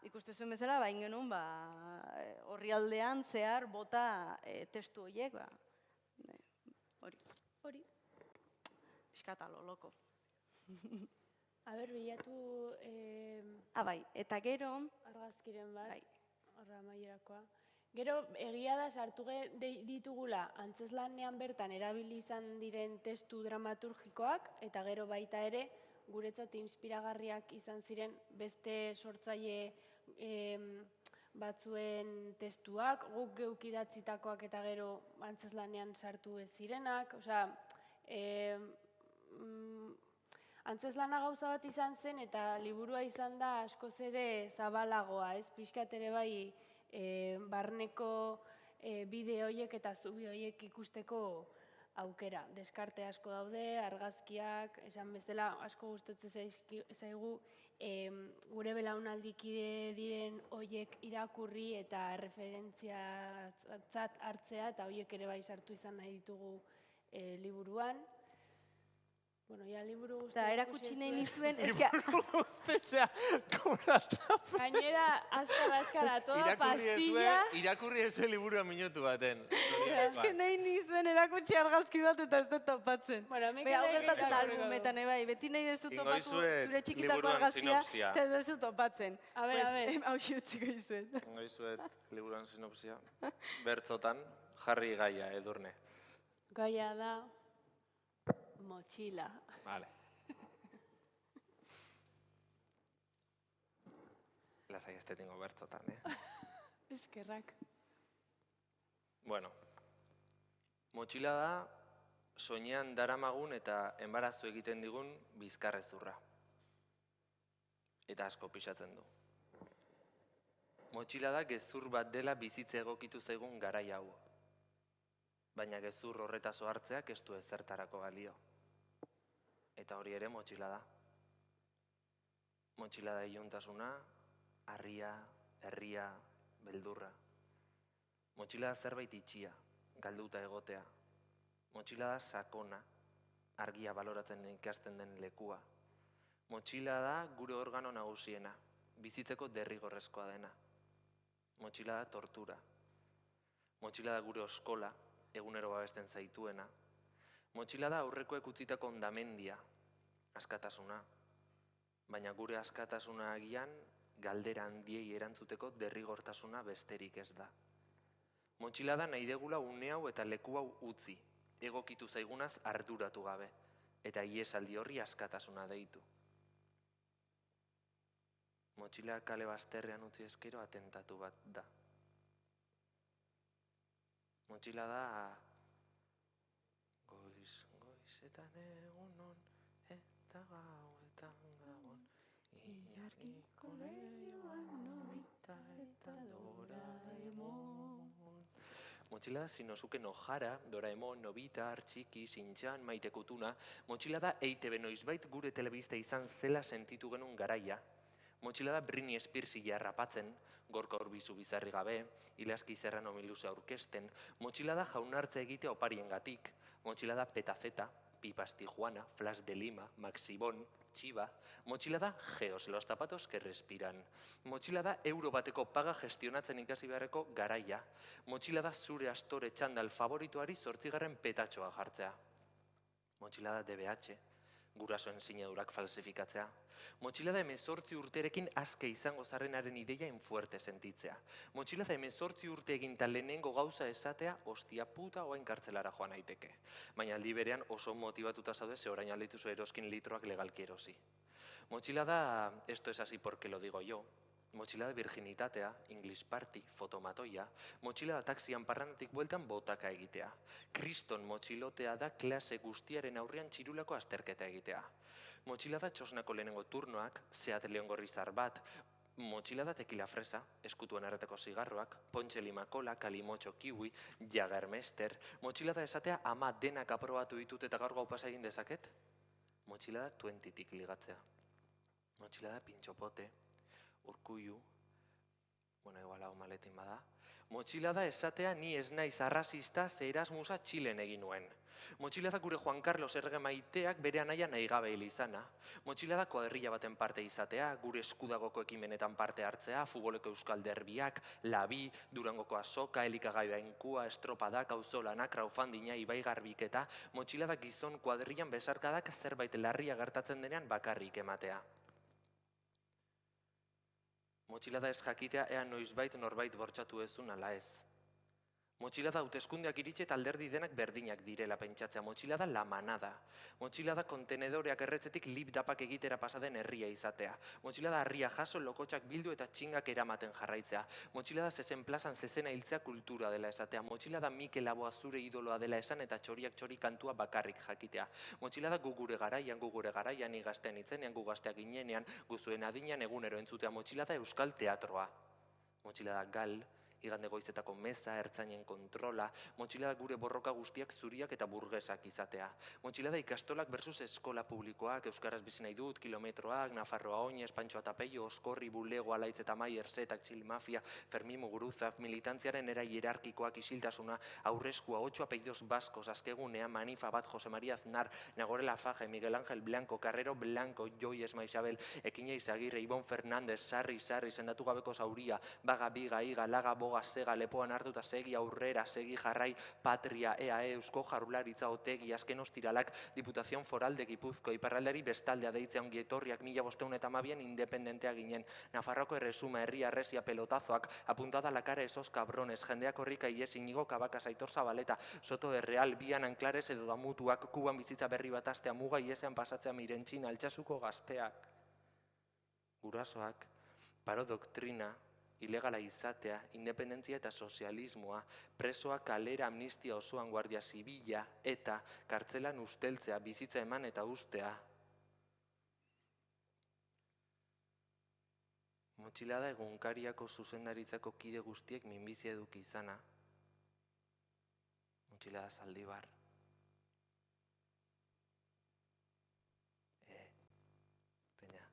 Ikuste zuen bezala, bain genuen, orrialdean zehar bota testu horiek, hori. hori. Pixkat, alo, loko. Aber, bilatu Bai, eta gero, argazkiren bat, bai, horra amaierakoa. Gero, egia da sartu ditugula antzeslanean bertan erabili izan diren testu dramaturgikoak, eta gero baita ere, guretzat inspiragarriak izan ziren beste sortzaile batzuen testuak, guk geuk idatzitakoak eta gero antzeslanean sartu ez zirenak, osea, antzeslana gauza bat izan zen eta liburua izan da askoz ere zabalagoa, ez? Pixkat ere bai barneko bide horiek eta zubi horiek ikusteko aukera. Deskarte asko daude, argazkiak, esan bezala asko gustatzen zaigu gure belaunaldikide diren horiek irakurri eta referentziatzat hartzea eta horiek ere bai sartu izan nahi ditugu liburuan. Bueno, ya liburu guztia eta erakutsi nahi nizuen, eske, Guztetzea, kobratatzen. gainera, azkar, toda pastilla. Irakurri ezue liburua minutu baten. eske nahi nizuen erakutsi argazki bat eta ez dut topatzen. Bueno, nik Hau ere gertatzen da irakurriko albumetan, bai, beti nahi dezu Ingo topatu dizuet zure txikitako liburuan argazkia, sinopsia. eta ez dezu topatzen. A ber. Hau utziko dizuet. Goizuet, liburuan sinopsia. Bertzotan, jarri gaia, Edurne. Gaia da mochila. Vale. Lasai este tengo bertzotan, Eskerrak. Bueno, motxila da, soinean daramagun eta enbarazu egiten digun bizkarrezurra. Eta asko pixatzen du. Motxila da gezur bat dela bizitze egokitu zaigun garai hau. Baina gezur horretaz ohartzeak ez du ezertarako balio. Eta hori ere motxila da. Motxila da iluntasuna, harria, herria, beldurra. Motxila da zerbait itxia, galduta egotea. Motxila da sakona, argia baloratzen ikasten den lekua. Motxila da gure organo nagusiena, bizitzeko derrigorrezkoa dena. Motxila da tortura. Motxila da gure oskola, egunero babesten zaituena. Motxila da aurrekoek utzitako ondamendia, askatasuna. Baina gure askatasuna agian, galdera handiei erantzuteko derrigortasuna besterik ez da. Motxila da nahi degula une hau eta leku hau utzi, egokitu zaigunaz arduratu gabe, eta iesaldi horri askatasuna deitu. Motxila kale bazterrean utzi ezkero atentatu bat da. Motxila da goizetan egunon eta gauetan gabon. Ilargi kolegioan Nobita eta Doraemon. Motxila da Shinosuke Nohara, Doraemon, Nobita, Artxiki, Shin-chan, Maite Kutuna. Motxila da EITB noizbait gure telebista izan zela sentitu genuen garaia. Motxila da Britney Spearsi harrapatzen, Gorka Urbizu bizarri gabe, Ilaski Serrano Miluze aurkesten. Motxila da jaunartza egitea opariengatik. Motxila da Petafeta, Pipas Tijuana, Flash de Lima, Maxibon, Chiva. Motxila da Geos, los zapatos que respiran. Motxila da euro bateko paga gestionatzen ikasi beharreko garaia. Motxila da zure astore txandal favorituari 8. petatxoa jartzea. Motxila da DBH, gurasoen sinadurak falsifikatzea. Motxila da 18 urterekin aske izango zarrenaren ideia infuerte sentitzea. Motxila da 18 urte eginta lehenengo gauza esatea, ostia puta oain kartzelara joan aiteke. Baina aldi berean oso motibatuta zaude ze orain aldituzu eroskin litroak legalki erosi. Motxila da esto es así porque lo digo yo. Motxila da virginitatea, English party, fotomatoia. Motxila da taxian parrandatik bueltan botaka egitea. Kriston motxilotea da klase guztiaren aurrean txirulako azterketa egitea. Motxila da txosnako lehenengo turnoak, Seat Leon gorrizar bat. Motxila da tequila fresa, eskutuan erreteko zigarroak, Pontxe Limakola, Kalimotxo kiwi, Jagermeister. Motxila da esatea ama denak aprobatu ditut eta gaur gau pasa egin dezaket. Motxila da 20tik ligatzea. Motxila da pintxopote, Urkullu, bueno, igual hau maletin bada. Motxila da esatea ni ez naiz arrazista ze Erasmusa Txilen egin nuen. Motxila da gure Juan Carlos errege maiteak bere anaia nahi gabe hil izana. Motxila da kuadrilla baten parte izatea, gure eskudagoko ekimenetan parte hartzea, futboleko euskal derbiak, Labi, Durangoko azoka, Elikagaioa inkua, estropadak, auzolanak, crowdfundinga, Ibai Garbiketa. Motxila da gizon kuadrillan besarkadak zerbait larria gertatzen denean bakarrik ematea. Motxila da ez jakitea ea noizbait norbait bortxatu ezun ala ez. Motxila da hauteskundeak iritsi eta alderdi denak berdinak direla pentsatzea. Motxila da la manada. Motxila da kontenedoreak erretzetik lip-dapak egitera pasaden herria izatea. Motxila da harria jaso, lokotxak bildu eta txingak eramaten jarraitzea. Motxila da zezen plazan zezena hiltzea kultura dela esatea. Motxila da Mikel Laboa zure idoloa dela esan eta txoriak txori kantua bakarrik jakitea. Motxila da gu gure garaian, ni gaztean itzenean, gu gazteak ginenean, gu zuen adinean egunero entzutea. Motxila da euskal teatroa. Motxila da gal, igande goizetako meza, ertzainen kontrola. Motxila da gure borroka guztiak zuriak eta burgesak izatea. Motxila da ikastolak versus eskola publikoak, euskaraz bizi nahi dut, kilometroak, Nafarroa Oinez, Pantxo Atapeio, Oskorri, Bulego, Alaitz eta Mai, Erzetak, Txil Mafia, Fermin Muguruza, militantziaren era hierarkikoak, isiltasuna, aurreskua, 8 apellidos baskos, Azkegunea, Manifa Bat, Jose María Aznar, Nagore Lafaje, Miguel Ángel Blanco, Carrero Blanco, Joi Esma Isabel, Ekina Izagirre, Ibon Fernández, Sarri, sendatu gabeko Zauria, Baga, Biga, Iga, Laga, Boga, Sega, Lepoan hartuta segi aurrera, segi jarrai, Patria, EAE, Eusko Jaurlaritza, Otegi, azken ostiralak, Diputación Foral de Gipuzkoa, iparralderi bestaldea deitzea ongi etorriak 1512 independentea ginen, Nafarroko erresuma, herria, arresia, pelotazoak, apuntada la cara esos cabrones, jendeak horrika ies, Inigo Kabaka, Aitor Zabaleta, Soto de Real, Bian Anklares edo damutuak, Kuban bizitza berri bat astea, muga iesean pasatzea Mirentxin, Altxasuko gazteak. Gurasoak, paro doktrina, ilegala izatea, independentzia eta sozialismoa, presoa kalera amnistia osoan guardia zibila eta kartzelan usteltzea, bizitza eman eta ustea. Motxila da egunkariako zuzendaritzako kide guztiek minbizia eduki izana. Motxila da Zaldibar. Peña.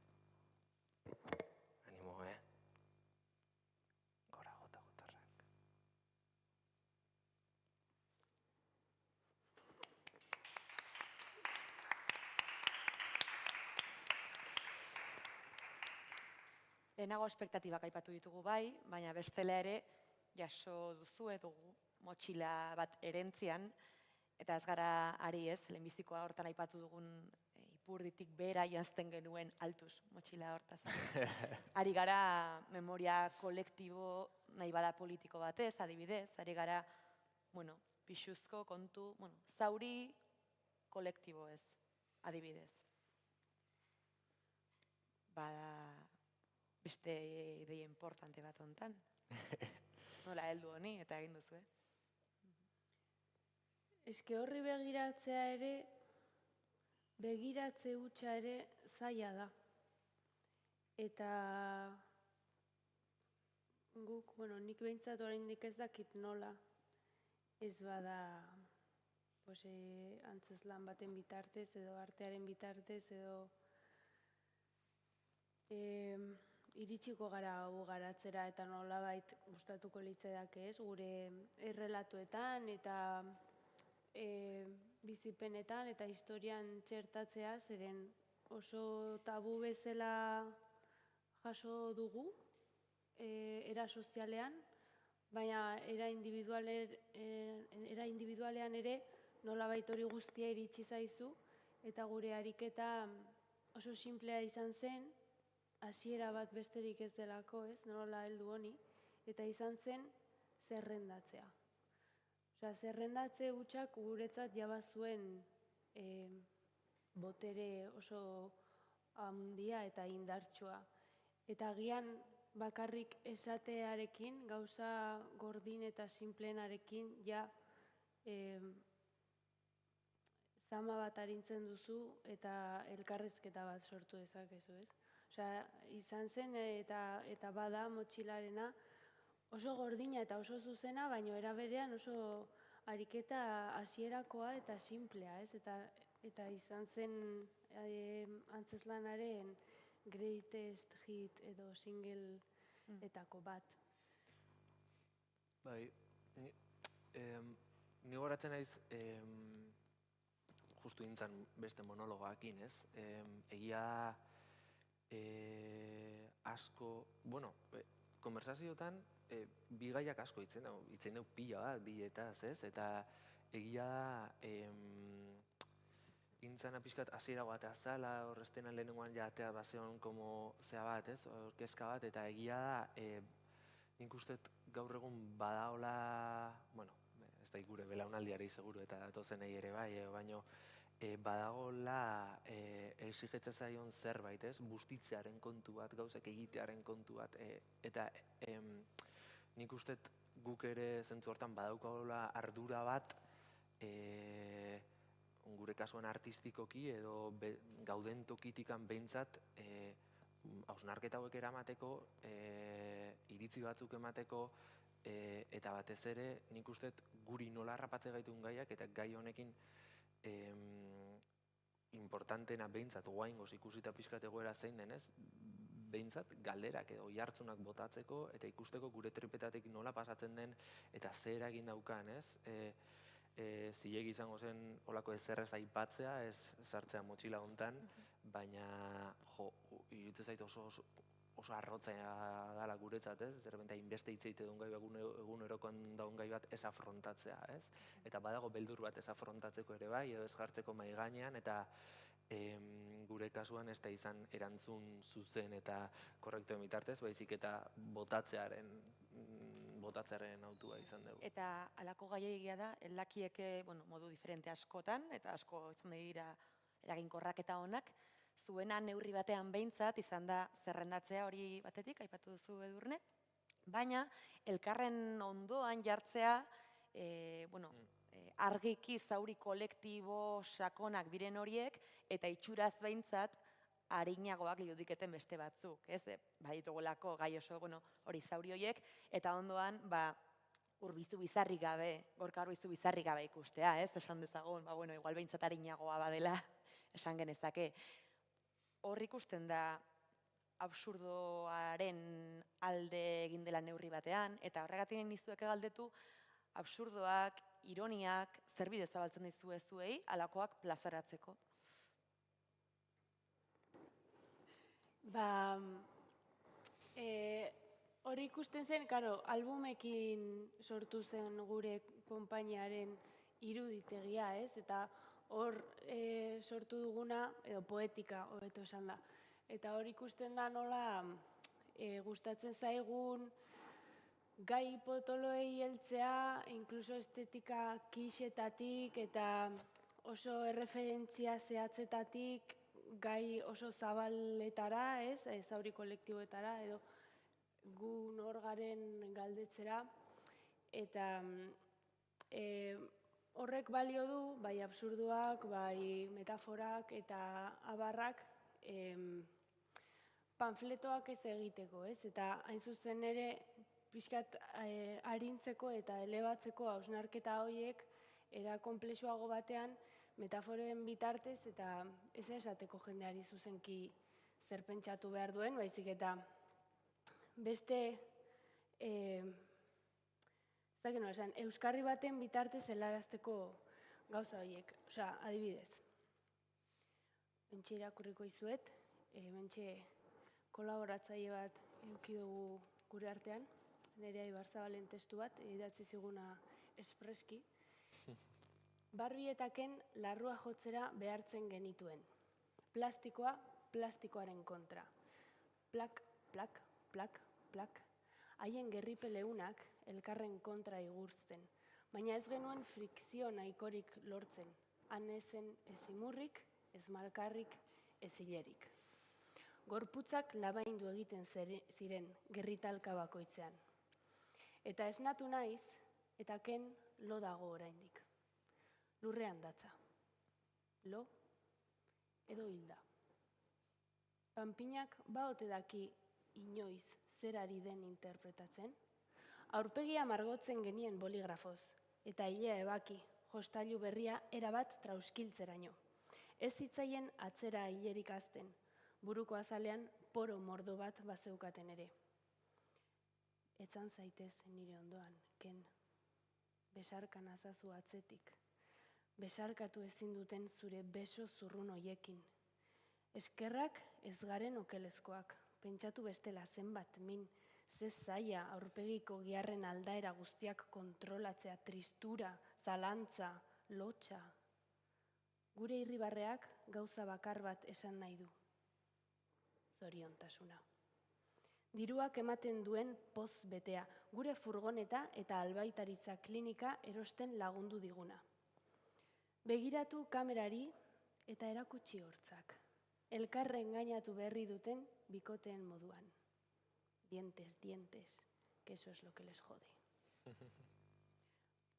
Animo, Lehenago espektatibak aipatu ditugu bai, baina bestela ere jaso duzu edo motxila bat erentzian, eta ez gara ari ez, lehenbizikoa hortan aipatu dugun ipurditik bera janzten genuen altuz motxila hortaz. Ari gara memoria kolektibo nahi bada politiko batez, adibidez, ari gara, pixuzko kontu, zauri kolektibo ez, adibidez. beste ideia importante bat hontan. Nola heldu honi eta egin duzu, Eske horri begiratzea ere, begiratze hutsa ere zaila da. Eta guk, nik behintzat oraindik ez dakit nola, ez bada antzezlan baten bitartez edo artearen bitartez edo iritsiko gara hau garatzera eta nolabait gustatuko litzaidake ez, gure errelatuetan eta bizipenetan eta historian txertatzea, zeren oso tabu bezala jaso dugu era sozialean, baina era individualean ere nolabait hori guztia iritsi zaizu eta gure ariketa oso sinplea izan zen, hasiera bat besterik ez delako, ez, nola heldu honi, eta izan zen zerrendatzea. Zerrendatze hutsak guretzat jabazuen botere oso handia eta indartsua. Eta agian bakarrik esatearekin, gauza gordin eta simplenarekin, ja zama bat arintzen duzu eta elkarrezketa bat sortu dezakezu, ez? Izan zen eta bada motxilarena oso gordina eta oso zuzena, baina era berean oso ariketa hasierakoa eta simplea, ez? Eta izan zen antzezlanaren greatest hit edo single-etako bat. Bai, ni goratzen naiz justu nintzen beste monologoakin, ez? Egia asko, konversazioetan bigaiak asko itzen dugu pila bat, biletaz, ez? Eta egia intzana pixkat hasiera bat azala, horreztena lehenengoan jatea bazeon komo zea bat, ez? Orkeska bat, eta egia nik uste gaur egun badaola, ez da gure belaunaldiari seguru eta datozenei ere bai, baina badagola exigetze zaion zerbait, ez? Bustitzearen kontu bat, gauzak egitearen kontu bat, eta nik uste guk ere zentzu hortan badaukagola ardura bat gure kasuan artistikoki edo gauden tokitikan behintzat hausnarketa hauek eramateko, iritzi batzuk emateko, eta batez ere nik uste guri nola harrapatze gaitun gaiak eta gai honekin importantena behintzat goaingoz ikusita pixkat egoera zein denez, behintzat galderak edo jartzunak botatzeko eta ikusteko gure tripetatik nola pasatzen den eta zer egin daukan, ez? Zilegi izango zen olako ezerrez aipatzea, ez sartzea motxila hontan, baina iruditzen zait oso arrotzea dela guretzat, ez? Zerbenta inbeste hitz egite duen gai egunerokoan daun gai bat ez afrontatzea, ez? Eta badago beldur bat ez afrontatzeko ere bai, edo ez jartzeko mahai gainean, eta gure kasuan ez da izan erantzun zuzen eta korrektuen bitartez, baizik eta botatzearen autua izan dugu. Eta halako gaia egia da, heldakieke modu diferente askotan, eta asko izan dira eraginkorrak eta onak, zuena neurri batean behintzat izan da zerrendatzea hori batetik, aipatu duzu Edurne, baina elkarren ondoan jartzea, argiki zauri kolektibo sakonak diren horiek, eta itxuraz behintzat arinagoak irudiketen beste batzuk, ez? Baditugolako gai oso, hori zauri horiek, eta ondoan, Urbizu bizarrik gabe, Gorka Urbizu bizarrik gabe ikustea, ez? Esan dezagun, igual behintzat arinagoa badela, esan genezake. Hor ikusten da absurdoaren alde egin dela neurri batean, eta horregatik nizueke galdetu, absurdoak, ironiak, zer bide zabaltzen dizue zuei, halakoak plazaratzeko? Hori ikusten zen, albumekin sortu zen gure konpainiaren iruditegia, ez? Eta hor sortu duguna, edo poetika, hobeto esan da. Eta hor ikusten da nola gustatzen zaigun gai potoloei heltzea, inkluso estetika kixetatik eta oso erreferentzia zehatzetatik gai oso zabaletara, zauri kolektiboetara, edo gu nor garen galdetzera, eta horrek balio du, bai absurduak, bai metaforak eta abarrak, panfletoak ez egiteko, eta hain zuzen ere pixkat arintzeko eta elebatzeko hausnarketa horiek era konplexuago batean metaforen bitartez eta ez esateko jendeari zuzenki zer pentsatu behar duen, baizik eta beste euskarri baten bitartez helarazteko gauza horiek. Osea, adibidez, bentxe irakurriko izuet, bentxe kolaboratzaile bat eduki dugu gure artean, Nerea Ibarzabalen testu bat, idatzi ziguna espreski. Barbietaken larrua jotzera behartzen genituen. Plastikoa, plastikoaren kontra. Plak, plak, plak, plak. Haien gerripe leunak elkarren kontra igurzten, baina ez genuen frikzio nahikorik lortzen. Han ezen ez imurrik, ez malkarrik, ez hilerik. Gorputzak labaindu egiten ziren gerritalka bakoitzean. Eta esnatu naiz, eta ken lo dago oraindik. Lurrean datza. Lo edo hilda. Panpinak baote daki inoiz zer ari den interpretatzen. Aurpegia margotzen genien boligrafoz, eta hilea ebaki, jostailu berria erabat trauskiltzeraino. Ez zitzaien atzera hilerik azten, buruko azalean poro mordo bat bazeukaten ere. Etzan zaitez nire ondoan, ken. Besarkan azazu atzetik. Besarkatu ezin duten zure beso zurrun hoiekin. Eskerrak ez garen okelezkoak, pentsatu bestela zenbat min, ze zaila aurpegiko giarren aldaera guztiak kontrolatzea, tristura, zalantza, lotxa. Gure irribarreak gauza bakar bat esan nahi du. Zoriontasuna. Diruak ematen duen poz betea, gure furgoneta eta albaitaritza klinika erosten lagundu diguna. Begiratu kamerari eta erakutsi hortzak. Elkarren gainatu berri duten bikoteen moduan. Dientes, dientes, que eso es lo que les jode.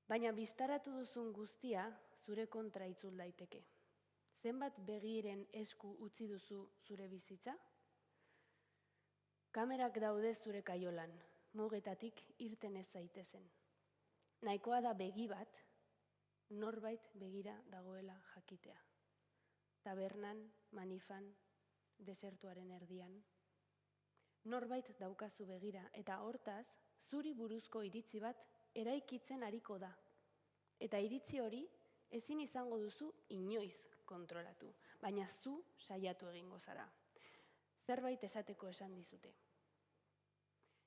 Baina biztaratu duzun guztia zure kontra itzul daiteke. Zenbat begiren esku utzi duzu zure bizitza? Kamerak daude zure kaiolan, mugetatik irten ez zaitezen. Nahikoa da begi bat, norbait begira dagoela jakitea. Tabernan, manifan, desertuaren erdian. Norbait daukazu begira, eta hortaz, zuri buruzko iritzi bat eraikitzen ariko da. Eta iritzi hori ezin izango duzu inoiz kontrolatu, baina zu saiatu egingo zara. Zerbait esateko esan dizute.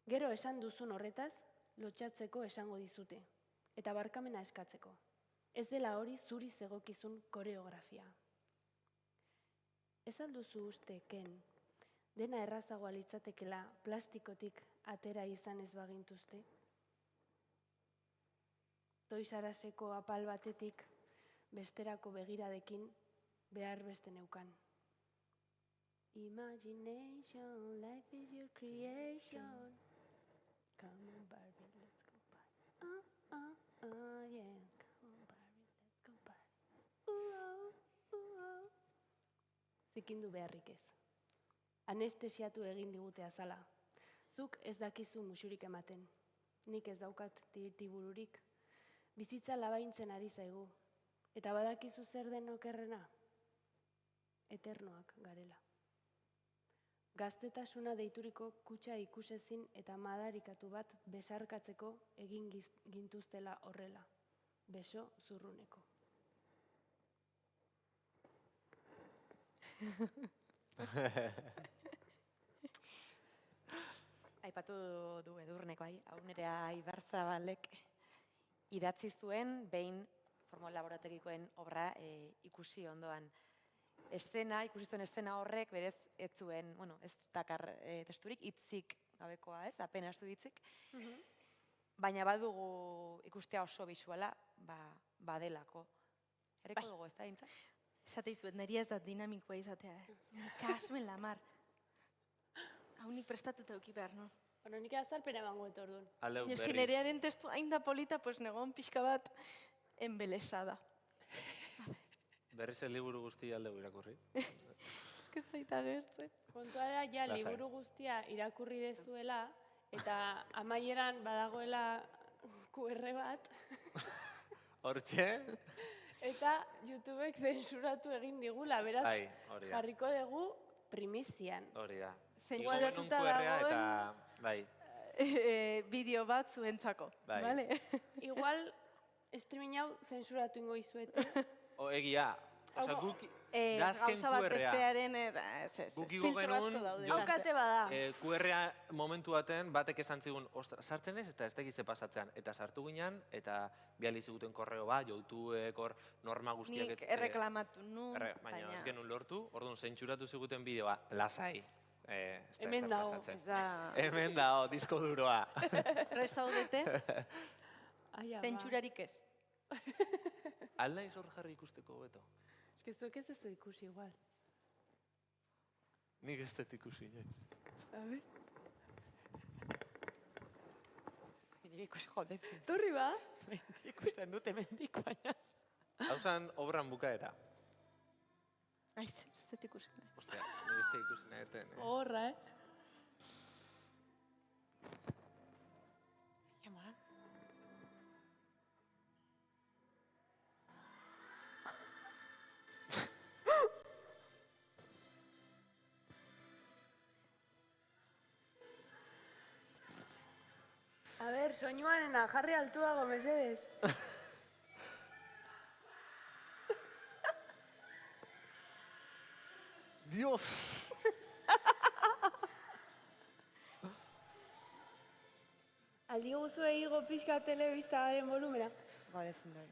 Gero esan duzun horretaz, lotxatzeko esango dizute, eta barkamena eskatzeko. Ez dela hori zuri zegokizun koreografia. Ez alduzu uste, ken, dena errazagoa litzatekela plastikotik atera izan ez bagintuzte? Toys R Useko apal batetik besterako begiradekin behar beste neukan. Imagination, life is your creation. Come on, Barbie, let's go party. Yeah. Come on, Barbie, let's go party. Zikindu beharrik ez. Anestesiatu egin digute azala. Zuk ez dakizu musurik ematen. Nik ez daukat tibururik. Bizitza labaintzen ari zaigu. Eta badakizu zer den okerrena? Eternoak garela. Gaztetasuna deituriko kutxa ikusezin eta madarikatu bat besarkatzeko egin gintuztela horrela. Beso zurruneko. Aipatu du Edurneko, hau Nerea Ibarzabalek idatzi zuen behin formal laborategikoen obra ikusi ondoan. Ikusi zuen eszena horrek berez ez zuen, ez dakar testurik, hitzik gabekoa, apenas du hitzik. Baina badugu ikustea oso bisuala, badelako. Herriko dugu, ez da, Intza? Esate izuet, neria ez da dinamikoa izatea, Kasuen lamar. Hau nik prestatuta euki behar, no? Bueno, nik azalpena emango dut orduan. Aldeu Ni eski berriz. nerearen testu hain da polita, pues negon pixka bat embelesada. Berriz liburu guztia aldeu irakurri. Eski zaita gertzen. Kontua da, ja, Lasai. liburu guztia irakurri dezuela, eta amaieran badagoela QR bat, Hortxe? eta YouTubek zensuratu egin digula, beraz, Bai, hori da. jarriko dugu primizian. Hori da. Zensuratuta Igo genuen QR-a dagoen- eta, bai, Bideo bat zuentzako, Bai. vale? Igual, streaming hau zensuratu ingo izuet. egia. Osa, Hau- guk gazken Gauza bat QR-a. bestearen, ez, Guk igo filtro asko genuen, daude. Haukate bada. QR-a momentu baten, batek esan zigun, "Ostra, sartzen ez eta ez tegize pasatzean." Eta sartu ginen, eta biali ziguten korreo bat, YouTubek hor norma guztiak... Nik erreklamatu nun, Baina ez genuen lortu, orduan zentsuratu ziguten bideoa, lasai. Ez da Hemen ezer dago. pasatzen. ez da... Hemen dago, disko duroa. Prest zaudete, Ai, ama. zentsurarik ez. Alda izor jarri ikusteko beto. Ez zuek ez duzu ikusi igual. Nik ez dut ikusi naiz. A ver. Nire ikusi joder. Torri ba? Ikusten dute mendik, baina. Hau zan obran bukaera. Aiz, ez dut ikusi nahi. Ostia, nik ez dut ikusi nahi eten. Horra, Jama. A ber, soinuarena, jarri altuago, mesedez. Dios! Aldi guzu egigo pixka telebistaren volumena. Gaude ezin da.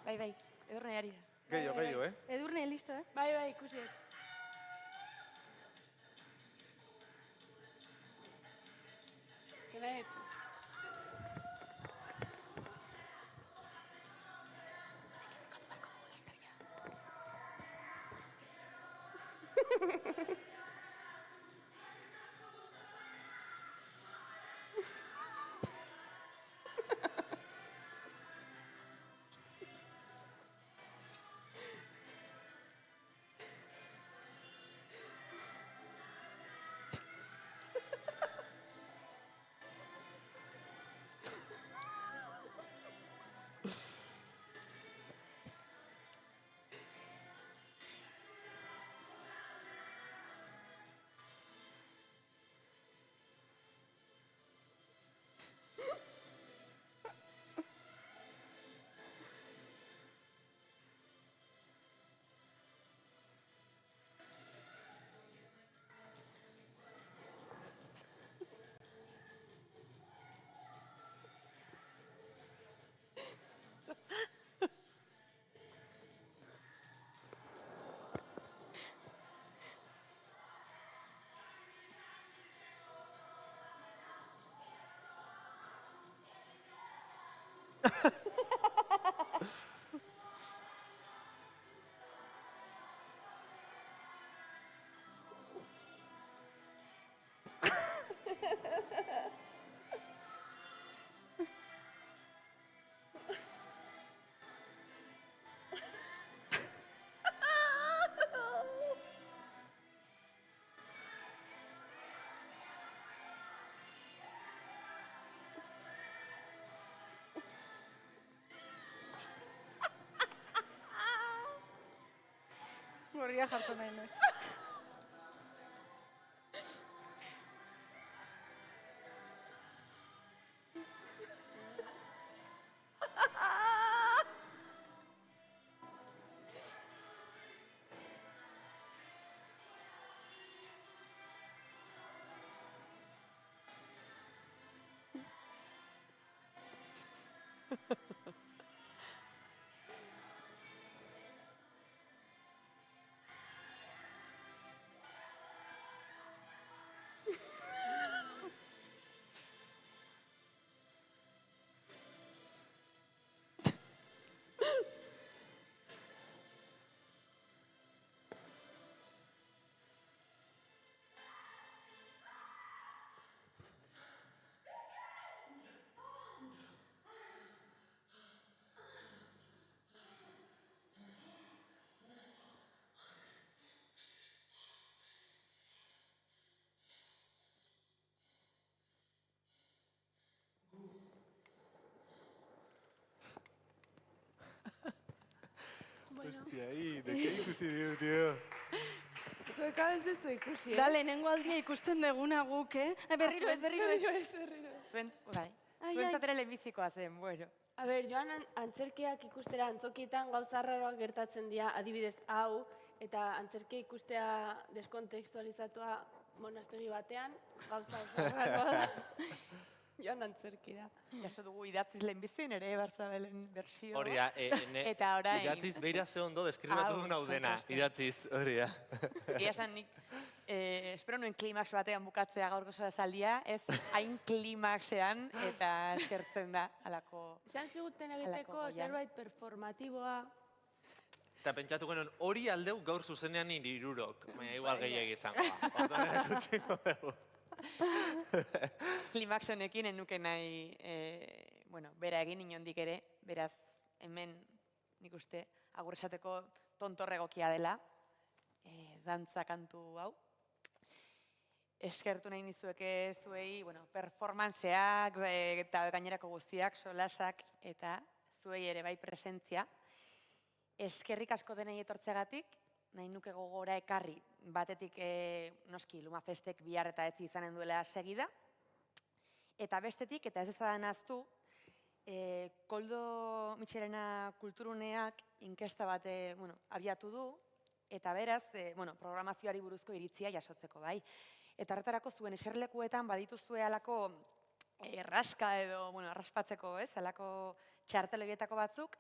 Bai, edurne ari da. Gehiago, Edurne, listo, Bai, ikusi. Genet. Gorria jartzen nahi nahi. Hostia, de que ikusi dio, tío. Zuek abez ez ikusi, Da, lehenengo aldia ikusten deguna guk, berriro ez, berriro ez. Bai, Ai, zuentzat ere lehenbizikoa zen, bueno. A ber, joan antzerkiak ikustera antzokietan gauza arraroak gertatzen dira, adibidez hau, eta antzerkia ikustea deskontekstualizatua monastegi batean, gauza oso arraroa da. Joan antzerkira. Jaso dugu idatziz lehenbizi, nire Barzabelen bersioa. Hori da, Eta orain... idatziz beira ze ondo deskribatu Hau, duen hau dena, fantastia. idatziz, hori da. Egia esan nik, espero nuen klimaks batean bukatzea gaurko esaldia, ez hain klimaksean eta eskertzen da alako... Esan ziguten egiteko goian. zerbait performatiboa. Eta pentsatu genuen, hori aldeu gaur zuzenean niri irurok. Baina igual gehiagi izango. Ondoren ekutsiko dugu. Klimaks honekin enuke nahi, bera egin inondik ere, beraz hemen nik uste agur esateko tontor egokia dela, dantza kantu hau. Eskertu nahi nizueke zuei, performanceak eta gainerako guztiak, solasak eta zuei ere bai presentzia. Eskerrik asko denei etortzeagatik, nahi nuke gogora ekarri, batetik noski Lumafestek bihar eta etzi izanen duela segida, eta bestetik, eta ez ezadan aztu, Koldo Mitxelena Kulturuneak inkesta bat abiatu du, eta beraz, programazioari buruzko iritzia jasotzeko bai. Eta horretarako zuen eserlekuetan badituzue alako raska edo, arraspatzeko, alako txartelegietako batzuk,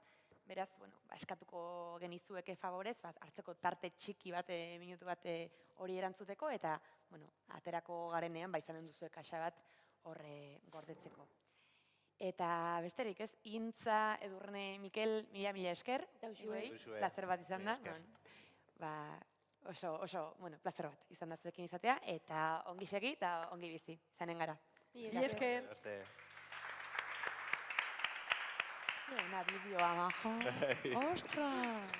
beraz, eskatuko genizueke favorez, hartzeko tarte txiki bat, minutu bat hori erantzuteko, eta, aterako garenean, izanen duzue kaxa bat horre gordetzeko. Eta besterik ez, Intza, Edurne, Mikel, mila esker, zuei, plazer bat izan da. Oso, plazer bat izan da zuekin izatea, eta ongi segi eta ongi bizi, izanen gara. Mila esker. Una bideoa, maja. Ostras!